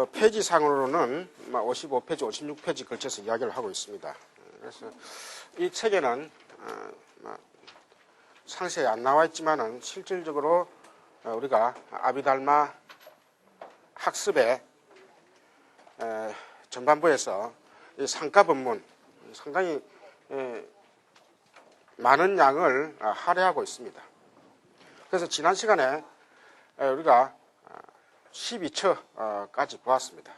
페이지상으로는 55페이지, 56페이지 걸쳐서 이야기를 하고 있습니다. 그래서 이 책에는 상세히 안 나와 있지만은 실질적으로 우리가 아비달마 학습의 전반부에서 이 상가 본문 상당히 많은 양을 할애하고 있습니다. 그래서 지난 시간에 우리가 12처까지 보았습니다.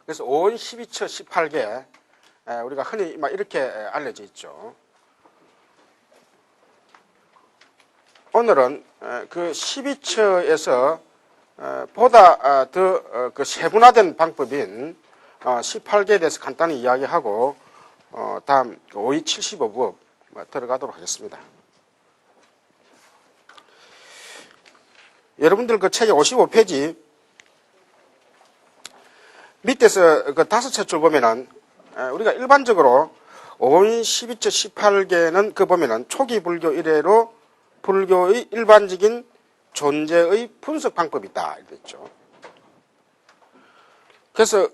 그래서 5원 12처 18개 우리가 흔히 이렇게 알려져 있죠. 오늘은 그 12처에서 보다 더 그 세분화된 방법인 18개에 대해서 간단히 이야기하고 다음 5위 75부 들어가도록 하겠습니다. 여러분들 그 책의 55페이지 밑에서 그 5째 줄 보면은 우리가 일반적으로 5인 12처 18개는 그 보면은 초기 불교 이래로 불교의 일반적인 존재의 분석 방법이 있다 이렇게 있죠. 그래서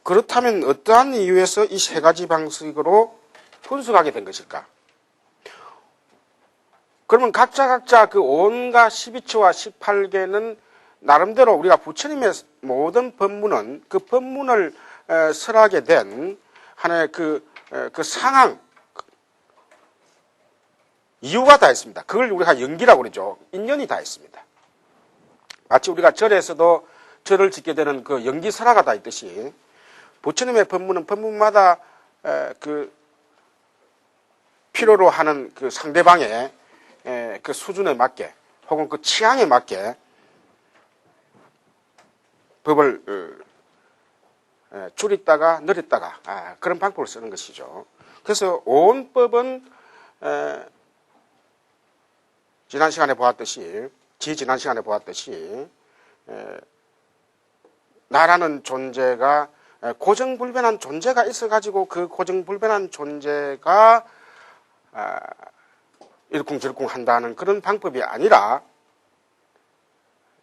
그렇다면 어떠한 이유에서 이 세 가지 방식으로 분석하게 된 것일까? 그러면 각자 그 5원과 12처와 18개는 나름대로 우리가 부처님의 모든 법문은 그 법문을 설하게 된 하나의 그 상황, 이유가 다 있습니다. 그걸 우리가 연기라고 그러죠. 인연이 다 있습니다. 마치 우리가 절에서도 절을 짓게 되는 그 연기설화가 다 있듯이 부처님의 법문은 법문마다 그 필요로 하는 그 상대방의 그 수준에 맞게 혹은 그 취향에 맞게 법을 줄였다가 늘렸다가 그런 방법을 쓰는 것이죠. 그래서 오온법은 지난 시간에 보았듯이 나라는 존재가 고정불변한 존재가 있어가지고 그 고정불변한 존재가 일쿵저쿵 한다는 그런 방법이 아니라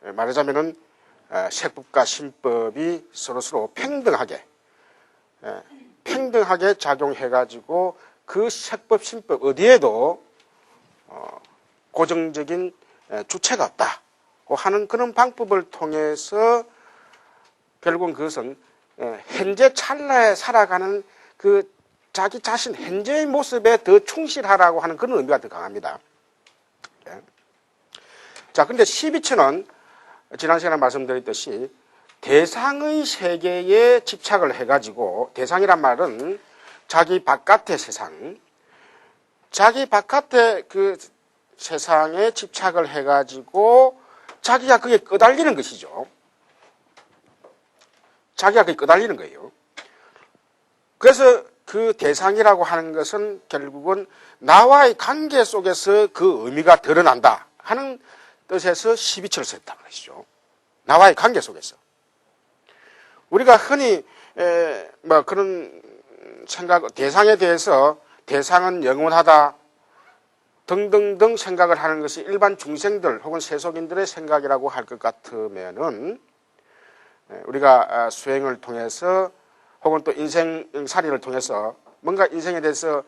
말하자면은 색법과 신법이 서로서로 평등하게 작용해가지고 그 색법, 신법 어디에도 고정적인 주체가 없다고 하는 그런 방법을 통해서 결국은 그것은 현재 찰나에 살아가는 그 자기 자신 현재의 모습에 더 충실하라고 하는 그런 의미가 더 강합니다. 자, 근데 12처는 지난 시간에 말씀드렸듯이 대상의 세계에 집착을 해가지고, 대상이란 말은 자기 바깥의 세상, 자기 바깥의 그 세상에 집착을 해가지고 자기가 그게 끄달리는 것이죠. 자기가 그게 끄달리는 거예요. 그래서 그 대상이라고 하는 것은 결국은 나와의 관계 속에서 그 의미가 드러난다 하는 뜻에서 12처를 썼단 말이죠. 나와의 관계 속에서. 우리가 흔히 그런 생각, 대상에 대해서 대상은 영원하다 등등등 생각을 하는 것이 일반 중생들 혹은 세속인들의 생각이라고 할 것 같으면은 우리가 수행을 통해서 혹은 또 인생살이를 통해서 뭔가 인생에 대해서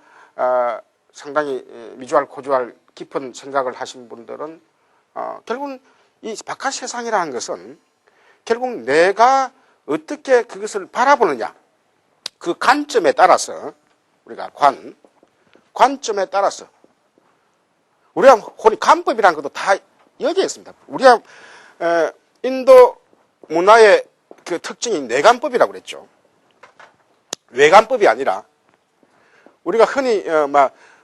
상당히 미주알 고주알 깊은 생각을 하신 분들은 결국은 이 바깥 세상이라는 것은 결국 내가 어떻게 그것을 바라보느냐, 그 관점에 따라서 우리가 관점에 따라서 우리가 흔히 관법이라는 것도 다 여기에 있습니다. 우리가 인도 문화의 그 특징이 내관법이라고 그랬죠. 외관법이 아니라 우리가 흔히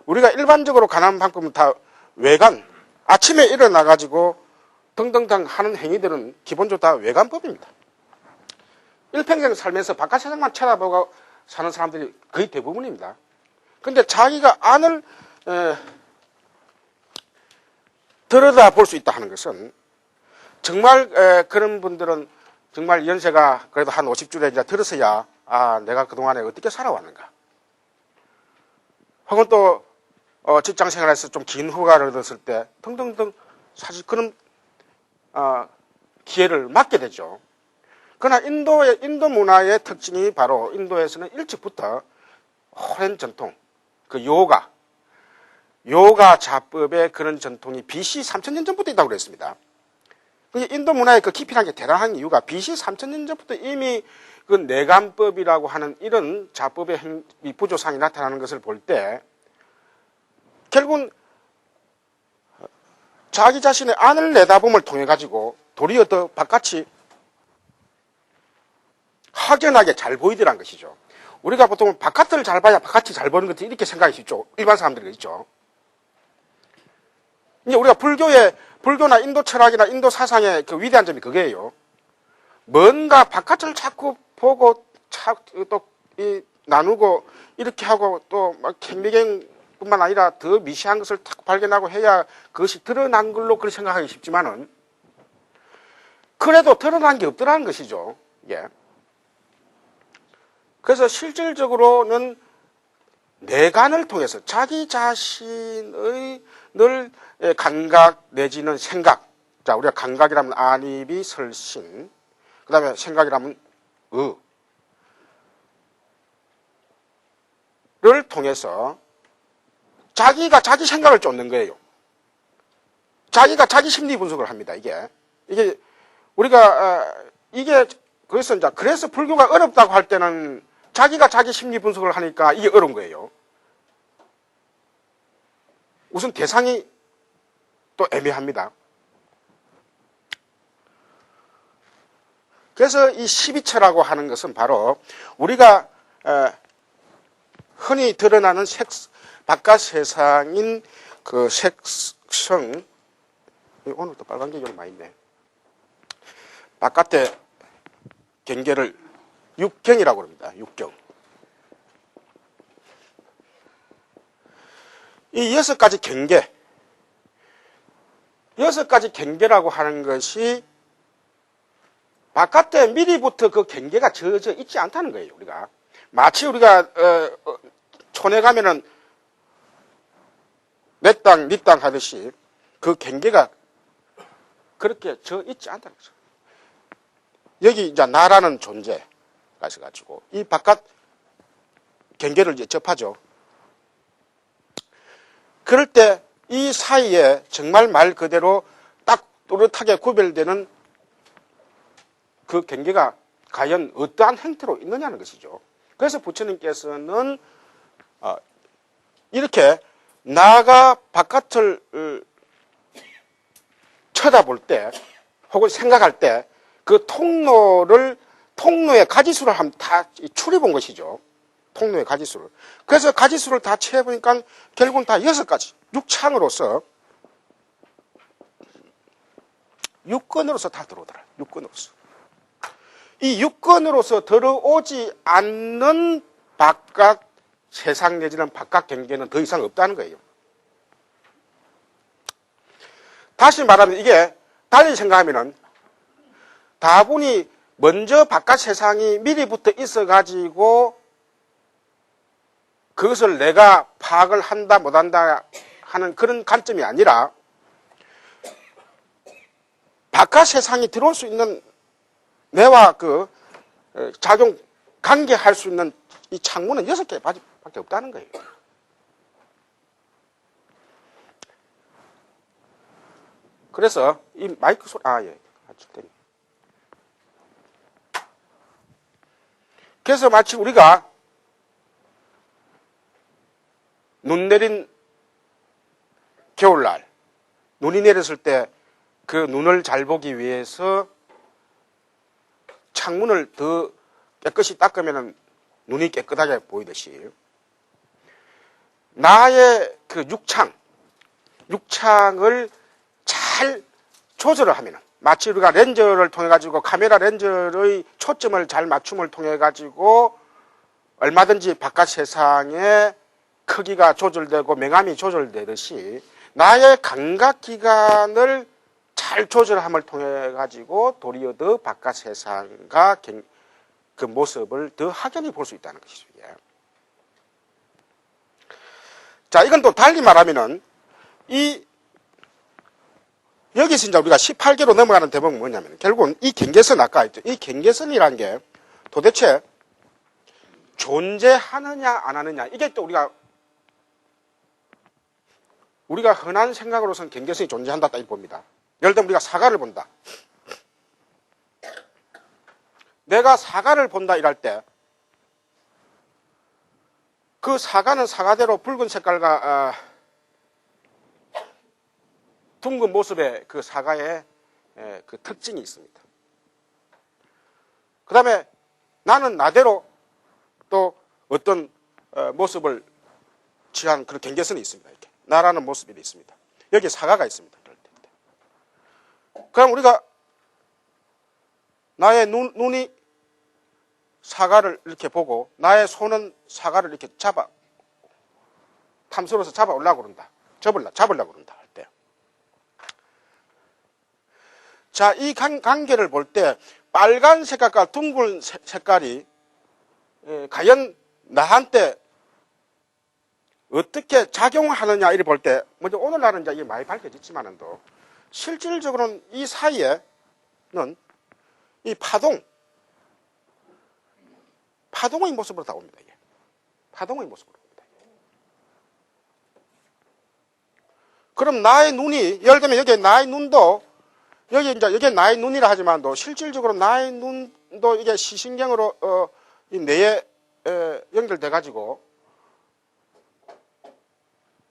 우리가 일반적으로 가는 방법은 다 외관, 아침에 일어나 가지고 등등등 하는 행위들은 기본적으로 다 외관법입니다. 일평생 살면서 바깥 세상만 쳐다보고 사는 사람들이 거의 대부분입니다. 근데 자기가 안을 들여다볼 수 있다 하는 것은 정말 그런 분들은 정말 연세가 그래도 한 50줄에 이제 들어서야 내가 그동안에 어떻게 살아왔는가. 혹은 또 직장 생활에서 좀 긴 휴가를 얻었을 때 등등등 사실 그런 기회를 맞게 되죠. 그러나 인도 문화의 특징이 바로 인도에서는 일찍부터 오랜 전통, 그 요가 자법의 그런 전통이 BC 3000년 전부터 있다고 그랬습니다. 인도 문화의 그 깊이라는 게 대단한 이유가 BC 3000년 전부터 이미 그 내관법이라고 하는 이런 자법의 부조상이 나타나는 것을 볼 때 결국은 자기 자신의 안을 내다봄을 통해 가지고 도리어 더 바깥이 확연하게 잘 보이더란 것이죠. 우리가 보통 바깥을 잘 봐야 바깥이 잘 보이는 것이 이렇게 생각이 쉽죠. 일반 사람들이 있죠. 이제 우리가 불교나 인도 철학이나 인도 사상의 그 위대한 점이 그게예요. 뭔가 바깥을 자꾸 보고 또 나누고 이렇게 하고 또 막 캠비갱뿐만 아니라 더 미시한 것을 탁 발견하고 해야 그것이 드러난 걸로 그렇게 생각하기 쉽지만은 그래도 드러난 게 없더라는 것이죠. 예. 그래서 실질적으로는 내관을 통해서 자기 자신의 늘 감각 내지는 생각. 자, 우리가 감각이라면 안입이 설신. 그 다음에 생각이라면 를 통해서 자기가 자기 생각을 쫓는 거예요. 자기가 자기 심리 분석을 합니다. 이게 우리가 그래서 불교가 어렵다고 할 때는 자기가 자기 심리 분석을 하니까 이게 어려운 거예요. 우선 대상이 또 애매합니다. 그래서 이 12처라고 하는 것은 바로 우리가 흔히 드러나는 바깥 세상인 그 색성, 오늘 또 빨간 게 좀 많이 있네. 바깥의 경계를 육경이라고 합니다. 육경. 이 6가지 경계, 6가지 경계라고 하는 것이 바깥에 미리부터 그 경계가 져져 있지 않다는 거예요. 우리가 마치 우리가 촌에 가면은 내 땅, 네 땅 하듯이 그 경계가 그렇게 져 있지 않다는 거죠. 여기 이제 나라는 존재가 있어가지고 이 바깥 경계를 이제 접하죠. 그럴 때 이 사이에 정말 말 그대로 딱 또렷하게 구별되는 그 경계가 과연 어떠한 형태로 있느냐는 것이죠. 그래서 부처님께서는 이렇게 나가 바깥을 쳐다볼 때 혹은 생각할 때 그 통로의 가지수를 한번 다 추려본 것이죠. 통로의 가지수를. 그래서 가지수를 다 채워보니까 결국은 다 6가지. 육창으로서 육건으로서 다 들어오더라. 육건으로서. 이 육건으로서 들어오지 않는 바깥 세상 내지는 바깥 경계는 더 이상 없다는 거예요. 다시 말하면 이게 달리 생각하면은 다분히 먼저 바깥 세상이 미리부터 있어가지고 그것을 내가 파악을 한다 못한다 하는 그런 관점이 아니라 바깥 세상이 들어올 수 있는 내와 그 작용 관계할 수 있는 이 창문은 6개밖에 없다는 거예요. 그래서 이 마이크 소리 그래서 마치 우리가 눈 내린 겨울날 눈이 내렸을 때 그 눈을 잘 보기 위해서 창문을 더 깨끗이 닦으면 눈이 깨끗하게 보이듯이 나의 그 육창을 잘 조절을 하면 마치 우리가 렌즈를 통해 가지고 카메라 렌즈의 초점을 잘 맞춤을 통해 가지고 얼마든지 바깥 세상의 크기가 조절되고 명암이 조절되듯이 나의 감각기관을 잘 조절함을 통해 가지고 도리어 더 바깥 세상과 그 모습을 더 확연히 볼 수 있다는 것이죠. 자, 이건 또 달리 말하면은 이 여기서 이제 우리가 18개로 넘어가는 대목은 뭐냐면 결국은 이 경계선 아까 했죠. 이 경계선이라는 게 도대체 존재하느냐 안 하느냐 이게 또 우리가 흔한 생각으로서는 경계선이 존재한다 딱 봅니다. 예를 들면 우리가 사과를 본다. 내가 사과를 본다 이럴 때 그 사과는 사과대로 붉은 색깔과 둥근 모습의 그 사과의 그 특징이 있습니다. 그 다음에 나는 나대로 또 어떤 모습을 취한 그런 경계선이 있습니다. 이렇게 나라는 모습이 있습니다. 여기 사과가 있습니다. 그럼 우리가 나의 눈이 사과를 이렇게 보고 나의 손은 사과를 이렇게 탐스러워서 잡아 올라고 그런다. 잡으려고 그런다 할 때. 자, 이 관계를 볼 때 빨간 색깔과 둥근 색깔이 과연 나한테 어떻게 작용하느냐 이를 볼 때 먼저 오늘날은 이제 이게 많이 밝혀졌지만도 실질적으로는 이 사이에는 이 파동의 모습으로 다 옵니다. 이게. 파동의 모습으로 옵니다. 그럼 나의 눈이, 예를 들면 여기 나의 눈도, 여기 나의 눈이라 하지만도 실질적으로 나의 눈도 이게 시신경으로, 이 뇌에 연결돼가지고,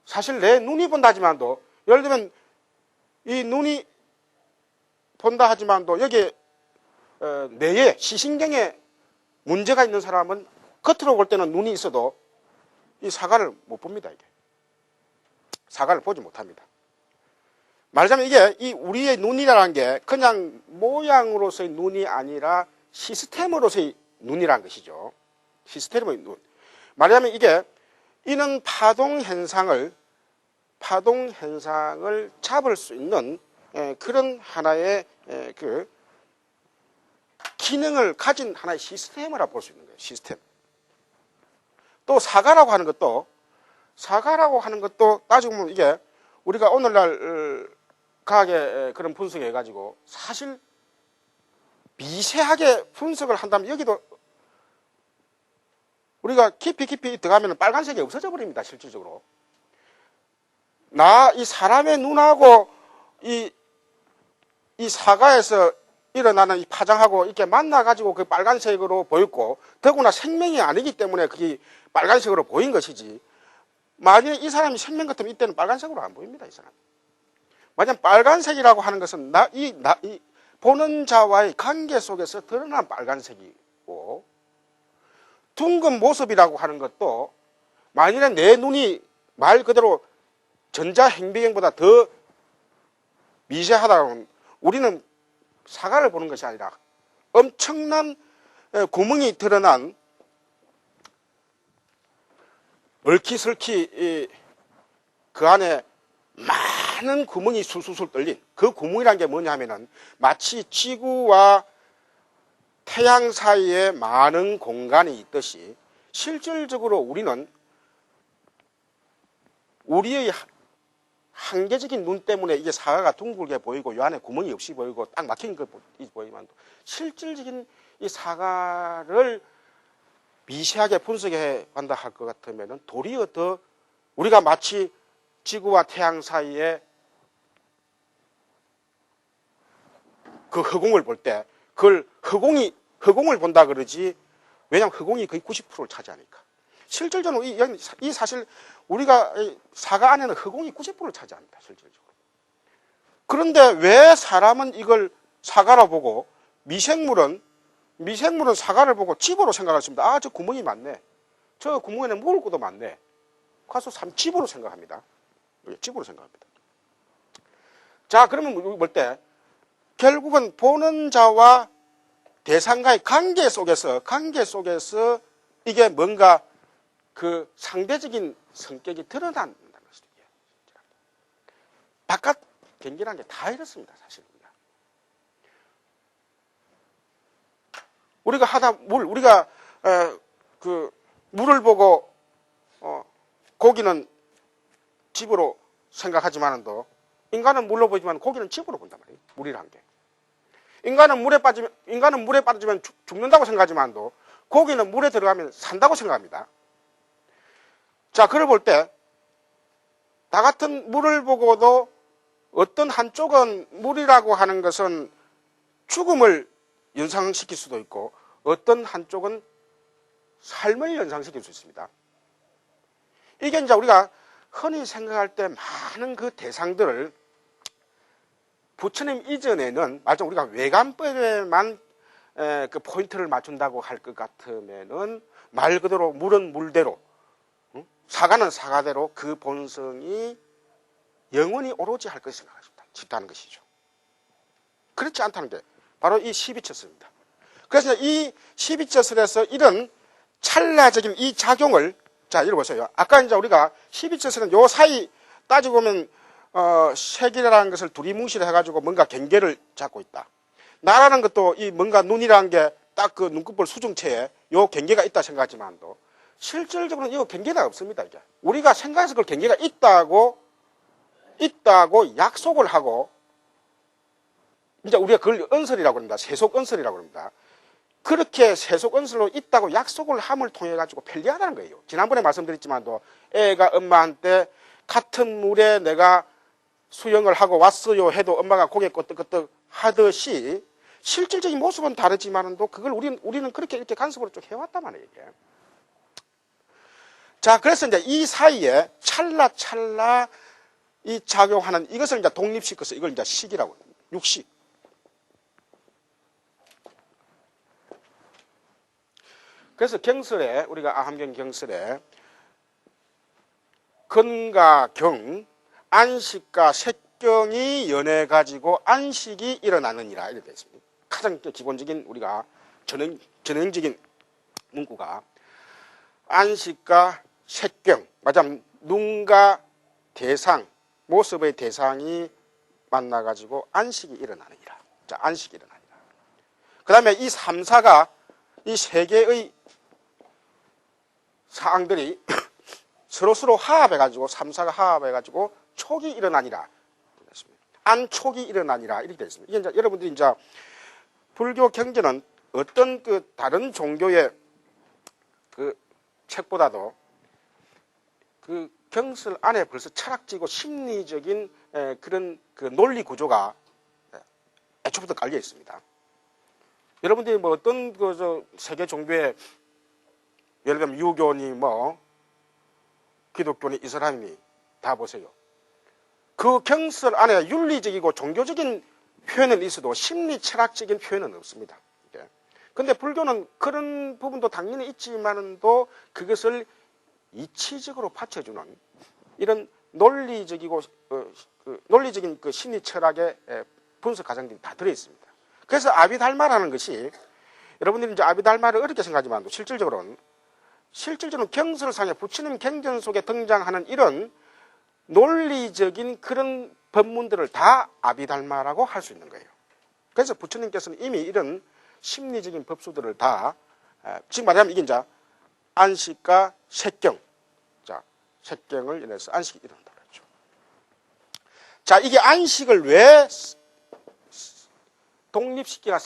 사실 내 눈이 본다 하지만도, 예를 들면 이 눈이 본다 하지만도 여기 뇌에 시신경에 문제가 있는 사람은 겉으로 볼 때는 눈이 있어도 이 사과를 못 봅니다. 이게 사과를 보지 못합니다. 말하자면 이게 이 우리의 눈이라는 게 그냥 모양으로서의 눈이 아니라 시스템으로서의 눈이라는 것이죠. 시스템의 눈. 말하자면 이는 파동 현상을 잡을 수 있는 그런 하나의 그 기능을 가진 하나의 시스템이라 볼 수 있는 거예요. 시스템. 또 사과라고 하는 것도 따지고 보면 이게 우리가 오늘날 과학의 그런 분석을 해가지고 사실 미세하게 분석을 한다면 여기도 우리가 깊이 들어가면 빨간색이 없어져 버립니다. 실질적으로. 이 사람의 눈하고 이 사과에서 일어나는 이 파장하고 이렇게 만나가지고 그 빨간색으로 보였고, 더구나 생명이 아니기 때문에 그게 빨간색으로 보인 것이지, 만약에 이 사람이 생명 같으면 이때는 빨간색으로 안 보입니다, 이 사람. 만약 빨간색이라고 하는 것은 이 보는 자와의 관계 속에서 드러난 빨간색이고, 둥근 모습이라고 하는 것도 만일에 내 눈이 말 그대로 전자행비경보다 더 미세하다면 우리는 사과를 보는 것이 아니라 엄청난 구멍이 드러난 얼키설키 그 안에 많은 구멍이 술술술 뚫린 그 구멍이라는 게 뭐냐 하면은 마치 지구와 태양 사이에 많은 공간이 있듯이 실질적으로 우리는 우리의 한계적인 눈 때문에 이게 사과가 둥글게 보이고 이 안에 구멍이 없이 보이고 딱 막힌 것 보이지만 실질적인 이 사과를 미세하게 분석해 간다 할 것 같으면은 도리어 더 우리가 마치 지구와 태양 사이에 그 허공을 볼 때 그걸 허공을 본다 그러지, 왜냐하면 허공이 거의 90%를 차지하니까. 실질적으로 이 사실 우리가 사과 안에는 허공이 90%를 차지합니다. 실질적으로. 그런데 왜 사람은 이걸 사과로 보고 미생물은 사과를 보고 집으로 생각했습니다. 아, 저 구멍이 많네. 저 구멍에는 먹을 것도 많네. 가서 집으로 생각합니다. 집으로 생각합니다. 자, 그러면 우리 볼 때 결국은 보는 자와 대상과의 관계 속에서 이게 뭔가 그 상대적인 성격이 드러난다는 것이죠. 바깥 경계라는 게 다 이렇습니다. 사실 우리가 그 물을 보고 고기는 집으로 생각하지만도 인간은 물로 보지만 고기는 집으로 본단 말이에요. 물이란 게. 인간은 물에 빠지면 죽는다고 생각하지만도 고기는 물에 들어가면 산다고 생각합니다. 자, 그걸 볼 때 다 같은 물을 보고도 어떤 한쪽은 물이라고 하는 것은 죽음을 연상시킬 수도 있고 어떤 한쪽은 삶을 연상시킬 수 있습니다. 이게 이제 우리가 흔히 생각할 때 많은 그 대상들을 부처님 이전에는 말하자면 우리가 외관법에만 그 포인트를 맞춘다고 할 것 같으면은 말 그대로 물은 물대로, 사과는 사과대로 그 본성이 영원히 오로지 할 것을 생각하는 것이죠. 그렇지 않다는 게 바로 이 12처설입니다. 그래서 이 12처설에서 이런 찰나적인 이 작용을, 자, 읽어보세요. 아까 이제 우리가 12처설은 요 사이 따지고 보면 색이라는 것을 둘이 뭉실해가지고 뭔가 경계를 잡고 있다. 나라는 것도 이 뭔가 눈이라는 게 딱 그 눈꺼풀 수중체에 요 경계가 있다 생각하지만도 실질적으로는 이거 경계가 없습니다. 이게 우리가 생각해서 그 경계가 있다고 약속을 하고 이제 우리가 그걸 언설이라고 합니다. 세속 언설이라고 합니다. 그렇게 세속 언설로 있다고 약속을 함을 통해 가지고 편리하다는 거예요. 지난번에 말씀드렸지만도 애가 엄마한테 같은 물에 내가 수영을 하고 왔어요 해도 엄마가 고개 끄덕끄덕 하듯이 실질적인 모습은 다르지만도 그걸 우리는 그렇게 이렇게 간섭으로 쭉 해왔단 말이에요. 이게. 자, 그래서 이제 이 사이에 찰나 이 작용하는 이것을 이제 독립시켜서 이걸 이제 식이라고 합니다. 육식. 그래서 경설에 우리가 아함경 경설에 근과 경, 안식과 색경이 연해 가지고 안식이 일어나느니라 이렇게 되어 있습니다. 가장 기본적인 우리가 전형적인 문구가 안식과 색경, 맞아 눈과 대상, 모습의 대상이 만나 가지고 안식이 일어나느니라. 자, 안식이 일어나니라. 그 다음에 이 3사가 이 세 개의 사항들이 서로 화합해가지고 3사가 화합해가지고 촉이 일어나니라. 안촉이 일어나니라. 이렇게 되어 있습니다. 이게 이제 여러분들이 이제 불교 경전은 어떤 그 다른 종교의 그 책보다도 그 경설 안에 벌써 철학적이고 심리적인 그런 그 논리 구조가 애초부터 깔려 있습니다. 여러분들이 뭐 어떤 그 세계 종교의 예를 들면 유교니 뭐 기독교니 이슬람이니 다 보세요. 그 경설 안에 윤리적이고 종교적인 표현은 있어도 심리 철학적인 표현은 없습니다. 그런데 불교는 그런 부분도 당연히 있지만도 그것을 이치적으로 받쳐주는 이런 논리적이고 논리적인 그 심리 철학의 분석 과정들이 다 들어 있습니다. 그래서 아비달마라는 것이 여러분들이 이제 아비달마를 어렵게 생각하지만 실질적으로는 경설상의 부처님 경전 속에 등장하는 이런 논리적인 그런 법문들을 다 아비달마라고 할 수 있는 거예요. 그래서 부처님께서는 이미 이런 심리적인 법수들을 다 지금 말하자면 이게 이제 안식과 색경, 자 색경을 인해서 안식이 일어난다고 했죠. 자, 이게 안식을 왜 독립시키나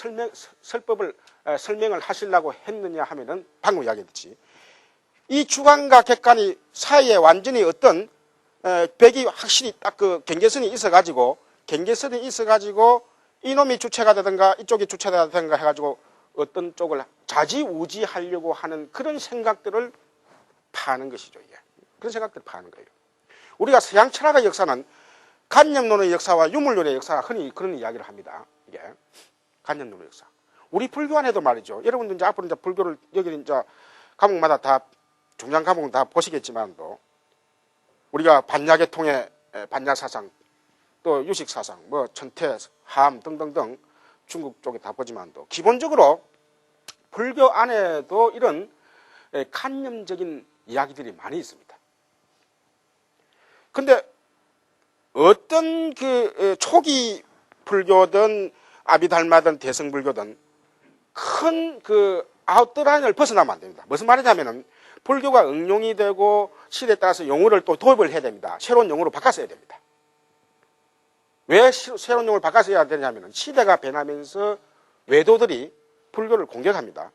설명을 하시려고 했느냐 하면은 방금 이야기했듯이 이 주관과 객관이 사이에 완전히 어떤 벽이 확실히 딱 그 경계선이 있어가지고 이놈이 주체가 되든가 이쪽이 주체가 되든가 해가지고 어떤 쪽을 좌지우지하려고 하는 그런 생각들을 파는 것이죠. 이게. 그런 생각들을 파는 거예요. 우리가 서양 철학의 역사는 관념론의 역사와 유물론의 역사가 흔히 그런 이야기를 합니다. 이게 관념론의 역사. 우리 불교 안에도 말이죠. 여러분들 이제 앞으로 이제 불교를 여기 이제 과목마다 다 중장 과목은 다 보시겠지만도 우리가 반야계통의 반야사상 또 유식사상 뭐 천태, 함 등등등 중국 쪽에 다 보지만도 기본적으로 불교 안에도 이런 관념적인 이야기들이 많이 있습니다. 근데 어떤 그 초기 불교든 아비달마든 대승불교든 큰 그 아웃라인을 벗어나면 안 됩니다. 무슨 말이냐면은 불교가 응용이 되고 시대에 따라서 용어를 또 도입을 해야 됩니다. 새로운 용어로 바꿔 써야 됩니다. 왜 새로운 용어를 바꿔서 해야 되냐면 시대가 변하면서 외도들이 불교를 공격합니다.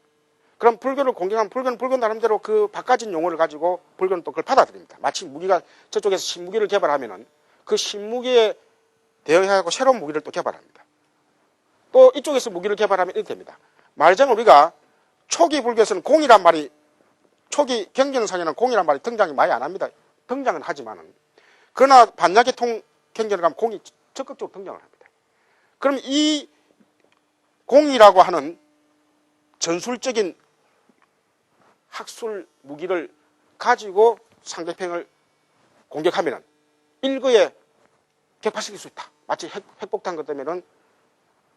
그럼 불교를 공격하면 불교는 불교 나름대로 그 바꿔진 용어를 가지고 불교는 또 그걸 받아들입니다. 마치 무기가 저쪽에서 신무기를 개발하면은 그 신무기에 대응하고 새로운 무기를 또 개발합니다. 또 이쪽에서 무기를 개발하면 이렇게 됩니다. 말하자면 우리가 초기 불교에서는 공이란 말이 초기 경전상에는 공이란 말이 등장이 많이 안 합니다. 등장은 하지만은 그러나 반야계통 경전을 가면 공이 적극적으로 등장을 합니다. 그럼 이 공이라고 하는 전술적인 학술 무기를 가지고 상대편을 공격하면은 일거에 격파시킬 수 있다. 마치 핵폭탄 것 때문에는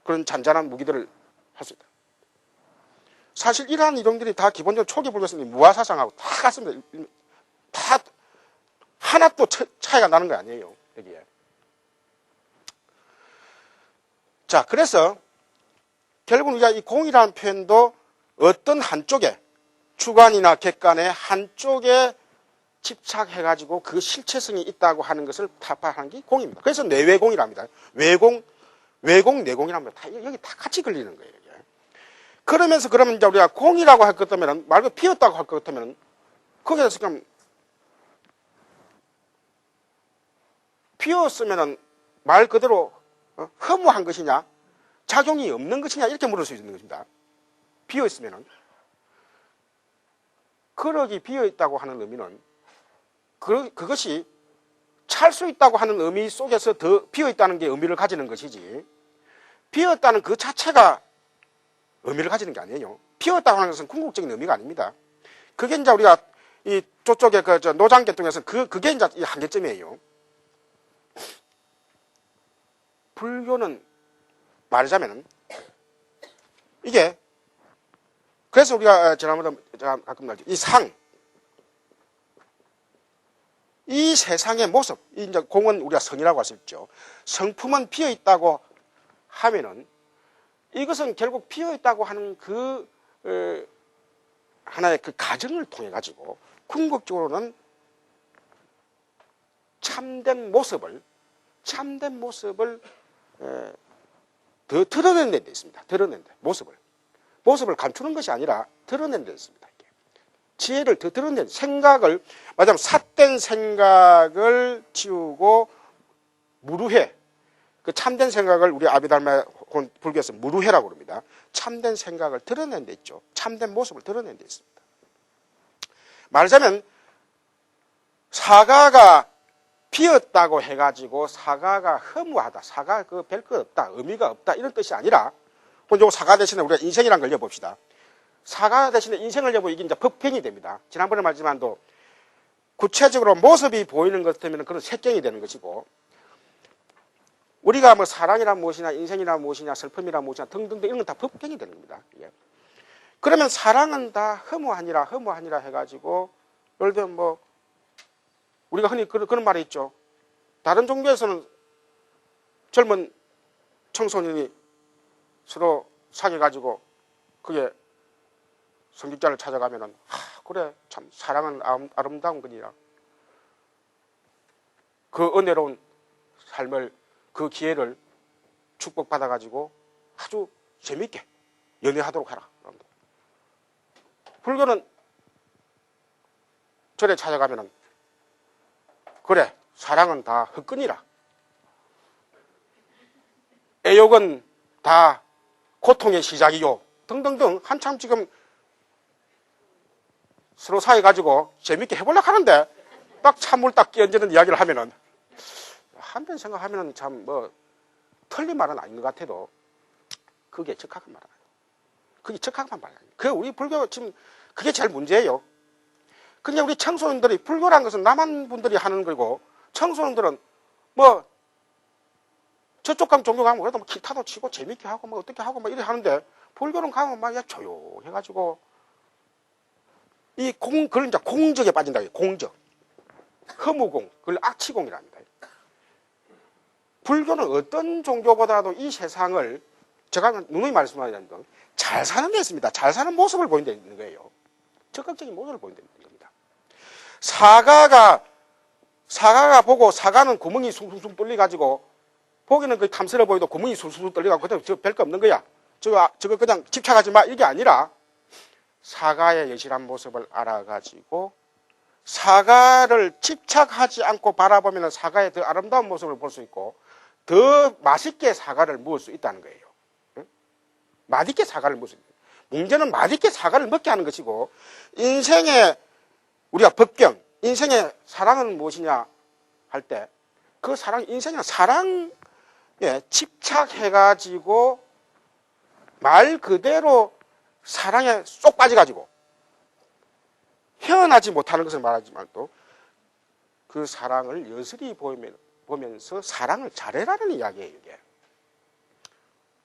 그런 잔잔한 무기들을 할 수 있다. 사실 이러한 이론들이 다 기본적으로 초기 불교에서는 무아사상하고 다 같습니다. 다 하나도 차이가 나는 거 아니에요. 여기에. 자, 그래서 결국 우리가 이 공이라는 표현도 어떤 한쪽에 주관이나 객관의 한쪽에 집착해가지고 그 실체성이 있다고 하는 것을 타파하는 게 공입니다. 그래서 내외공이랍니다. 외공, 내공이랍니다. 여기 다 같이 걸리는 거예요. 이게. 그러면서 그러면 이제 우리가 공이라고 할 것 같으면 말고 비었다고 할 것 같으면 거기에 대해서 그럼 비었으면은 말 그대로 허무한 것이냐, 작용이 없는 것이냐 이렇게 물을 수 있는 것입니다. 비어 있으면은 그러기 비어 있다고 하는 의미는 그것이 찰 수 있다고 하는 의미 속에서 더 비어 있다는 게 의미를 가지는 것이지 비었다는 그 자체가 의미를 가지는 게 아니에요. 비었다고 하는 것은 궁극적인 의미가 아닙니다. 그게 이제 우리가 이 저쪽에 노장계통에서 그게 이제 이 한계점이에요. 불교는 말하자면은 이게 그래서 우리가 지난번에 가끔 말했죠. 이 세상의 모습, 이제 공은 우리가 성이라고 할 수 있죠. 성품은 비어 있다고 하면은 이것은 결국 비어 있다고 하는 그 하나의 그 가정을 통해 가지고 궁극적으로는 참된 모습을 더 드러내는 데 있습니다. 드러내는 데 모습을 감추는 것이 아니라 드러내는 데 있습니다. 지혜를 더 드러내는 생각을 말하자면 삿된 생각을 지우고 무루해 그 참된 생각을 우리 아비달마 불교에서 무루해라고 그럽니다. 참된 생각을 드러내는 데 있죠. 참된 모습을 드러내는 데 있습니다. 말하자면 사과가 피었다고 해가지고 사과가 허무하다. 사과 그 별 것 없다. 의미가 없다. 이런 뜻이 아니라 요거 사과 대신에 우리가 인생이라는 걸 엿봅시다. 사과 대신에 인생을 엿보면 이게 이제 법경이 됩니다. 지난번에 말했지만도 구체적으로 모습이 보이는 것 때문에 그런 색경이 되는 것이고 우리가 뭐 사랑이란 무엇이냐 인생이란 무엇이냐 슬픔이란 무엇이냐 등등등 이런 건 다 법경이 되는 겁니다. 예. 그러면 사랑은 다 허무하니라 해가지고 예를 들면 뭐 우리가 흔히 그런 말이 있죠. 다른 종교에서는 젊은 청소년이 서로 사귀어가지고 그게 성직자를 찾아가면은 그래 참 사랑은 아름다운 거니라. 그 은혜로운 삶을 그 기회를 축복받아가지고 아주 재미있게 연애하도록 해라. 불교는 절에 찾아가면은 그래 사랑은 다 헛끈이라. 애욕은 다 고통의 시작이요. 등등등 한참 지금 서로 사귀어가지고 재밌게 해보려고 하는데 딱 찬물 딱 끼얹는 이야기를 하면은 한편 생각하면은 참 뭐 틀린 말은 아닌 것 같아도 그게 적합한 말 아니에요. 그게 적합한 말 아니에요. 그 우리 불교 지금 그게 제일 문제예요. 그냥 우리 청소년들이 불교라는 것은 남한 분들이 하는 거고 청소년들은 뭐 저쪽 가면 종교 가면 그래도 뭐 기타도 치고 재밌게 하고 뭐 어떻게 하고 막 이래 하는데 불교는 가면 막 조용해가지고 그걸 이제 공적에 빠진다. 공적. 허무공. 그걸 악치공이랍니다. 불교는 어떤 종교보다도 이 세상을 제가 누누이 말씀하자면 잘 사는 데 있습니다. 잘 사는 모습을 보인다 있는 거예요. 적극적인 모습을 보인다 있는 겁니다. 사과가 보고 사과는 구멍이 숭숭숭 뚫려가지고 보기는 그 탐스러워 보이도 구멍이 술술 떨려가고 그때 저 별거 없는 거야. 저거 그냥 집착하지 마. 이게 아니라 사과의 여실한 모습을 알아가지고 사과를 집착하지 않고 바라보면 사과의 더 아름다운 모습을 볼 수 있고 더 맛있게 사과를 먹을 수 있다는 거예요. 응? 맛있게 사과를 먹을 수 있다. 문제는 맛있게 사과를 먹게 하는 것이고 인생의 우리가 법경, 인생의 사랑은 무엇이냐 할 때 그 사랑, 인생의 사랑에 집착해가지고 말 그대로 사랑에 쏙 빠져가지고 헤어나지 못하는 것을 말하지만 또 그 사랑을 여슬히 보면서 사랑을 잘해라는 이야기예요. 이게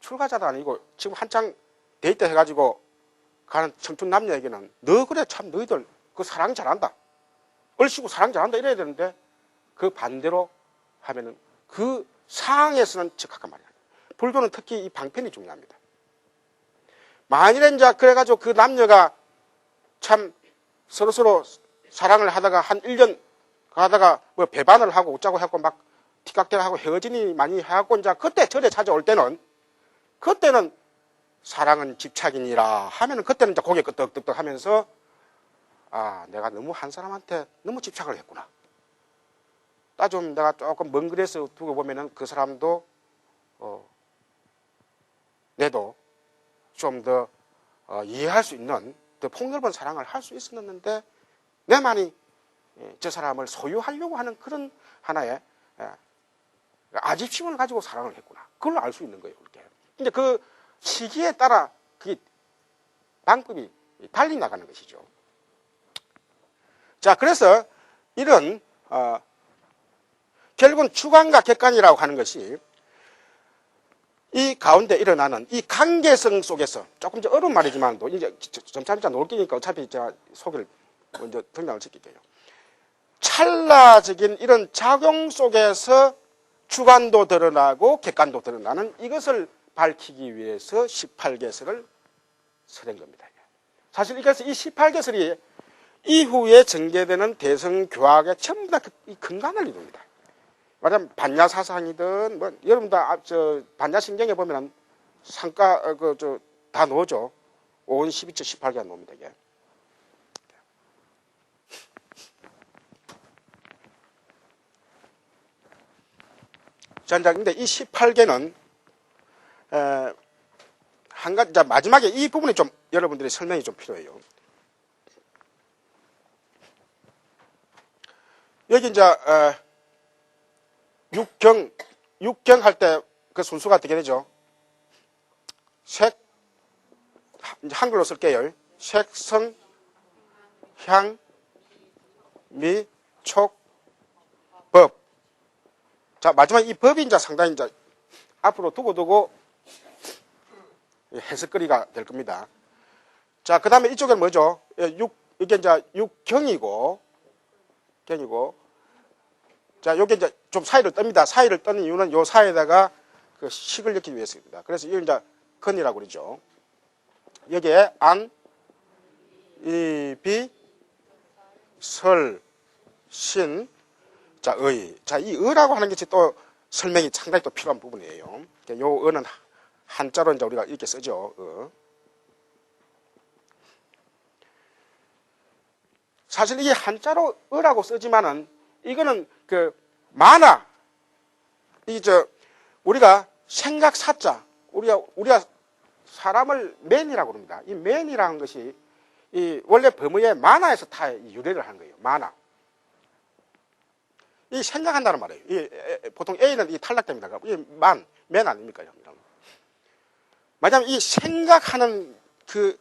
출가자도 아니고 지금 한창 데이트 해가지고 가는 청춘 남녀에게는 너 그래 참 너희들 그 사랑 잘한다 얼씨구 사랑 잘한다 이래야 되는데 그 반대로 하면은 그 상황에서는 적합한 말이야. 불교는 특히 이 방편이 중요합니다. 만일에 이제 그래가지고 그 남녀가 참 서로서로 사랑을 하다가 한 1년 가다가 뭐 배반을 하고 웃자고 하고 막 티깍대하고 헤어지니 많이 해갖고 이제 그때 절에 찾아올 때는 그때는 사랑은 집착이니라 하면은 그때는 이제 고개 끄덕끄덕 하면서 아, 내가 너무 한 사람한테 너무 집착을 했구나. 따지면 내가 조금 먼 거리에서 두고 보면은 그 사람도 내도 좀 더 이해할 수 있는 더 폭넓은 사랑을 할 수 있었는데 내만이 저 사람을 소유하려고 하는 그런 하나의 아집심을 가지고 사랑을 했구나. 그걸 알 수 있는 거예요. 이렇게. 근데 그 시기에 따라 그 방법이 달리 나가는 것이죠. 자, 그래서 이런 결국은 주관과 객관이라고 하는 것이 이 가운데 일어나는 이 관계성 속에서 조금 좀 어려운 말이지만도 이제 점차 놓을 끼니까 어차피 제가 소개를 먼저 등장을 시킬게요. 찰나적인 이런 작용 속에서 주관도 드러나고 객관도 드러나는 이것을 밝히기 위해서 18개설을 설한 겁니다. 사실 그래서 이 18개설이 이후에 전개되는 대성교학의 전부 다 이 근간을 이룹니다. 말하자면 반야사상이든 뭐 여러분 다 반야신경에 보면 상가 다 넣어줘. 5원 12초 18개가 나옵니다. 이게. 자, 근데 이 18개는 한 가지 마지막에 이 부분이 좀 여러분들의 설명이 좀 필요해요. 여기 이제 육경 할 때 그 순수가 어떻게 되죠? 색, 한글로 쓸게요. 색, 성, 향, 미, 촉, 법. 자, 마지막 이 법이 이제 상당히 이제 앞으로 두고 해석거리가 될 겁니다. 자, 그 다음에 이쪽엔 뭐죠? 이게 이제 육경이고, 자, 요게 이제 좀 사이를 떱니다. 사이를 떠는 이유는 요 사이에다가 그 식을 넣기 위해서입니다. 그래서 이걸 이제 건이라고 그러죠. 여기에 안, 비, 설, 신, 자, 의. 자, 이 의라고 하는 것이 또 설명이 상당히 또 필요한 부분이에요. 요 의는 한자로 이제 우리가 이렇게 쓰죠. 사실 이게 한자로 의라고 쓰지만은 이거는 그 만화 우리가 생각 사자 우리가 사람을 맨이라고 합니다. 이 맨이라는 것이 이 원래 범어의 만화에서 다 유래를 하는 거예요. 만화. 이 생각한다는 말이에요. 보통 A는 이 탈락됩니다. 이 맨 아닙니까? 말하자면 이 생각하는 그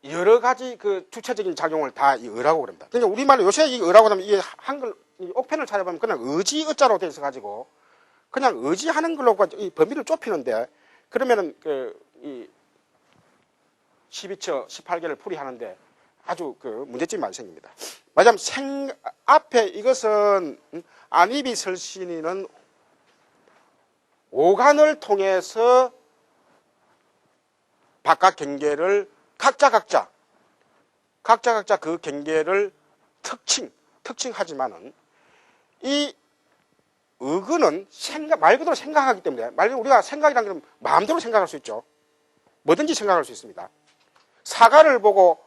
여러 가지 그 주체적인 작용을 다 이 의라고 그럽니다. 그러니까 우리말로 요새 이 의라고 하면 이게 한글 옥편을 찾아보면 그냥 의지 의자로 되어 있어가지고 그냥 의지하는 걸로 이 범위를 좁히는데 그러면은 이 12처 18개를 풀이하는데 아주 그 문제점이 많이 생깁니다. 말하자면 앞에 이것은 안이비 설신이는 오간을 통해서 바깥 경계를 각자 그 경계를 특징하지만은 이 의근은 말 그대로 생각하기 때문에, 말 그대로 우리가 생각이라는 건 마음대로 생각할 수 있죠. 뭐든지 생각할 수 있습니다. 사과를 보고,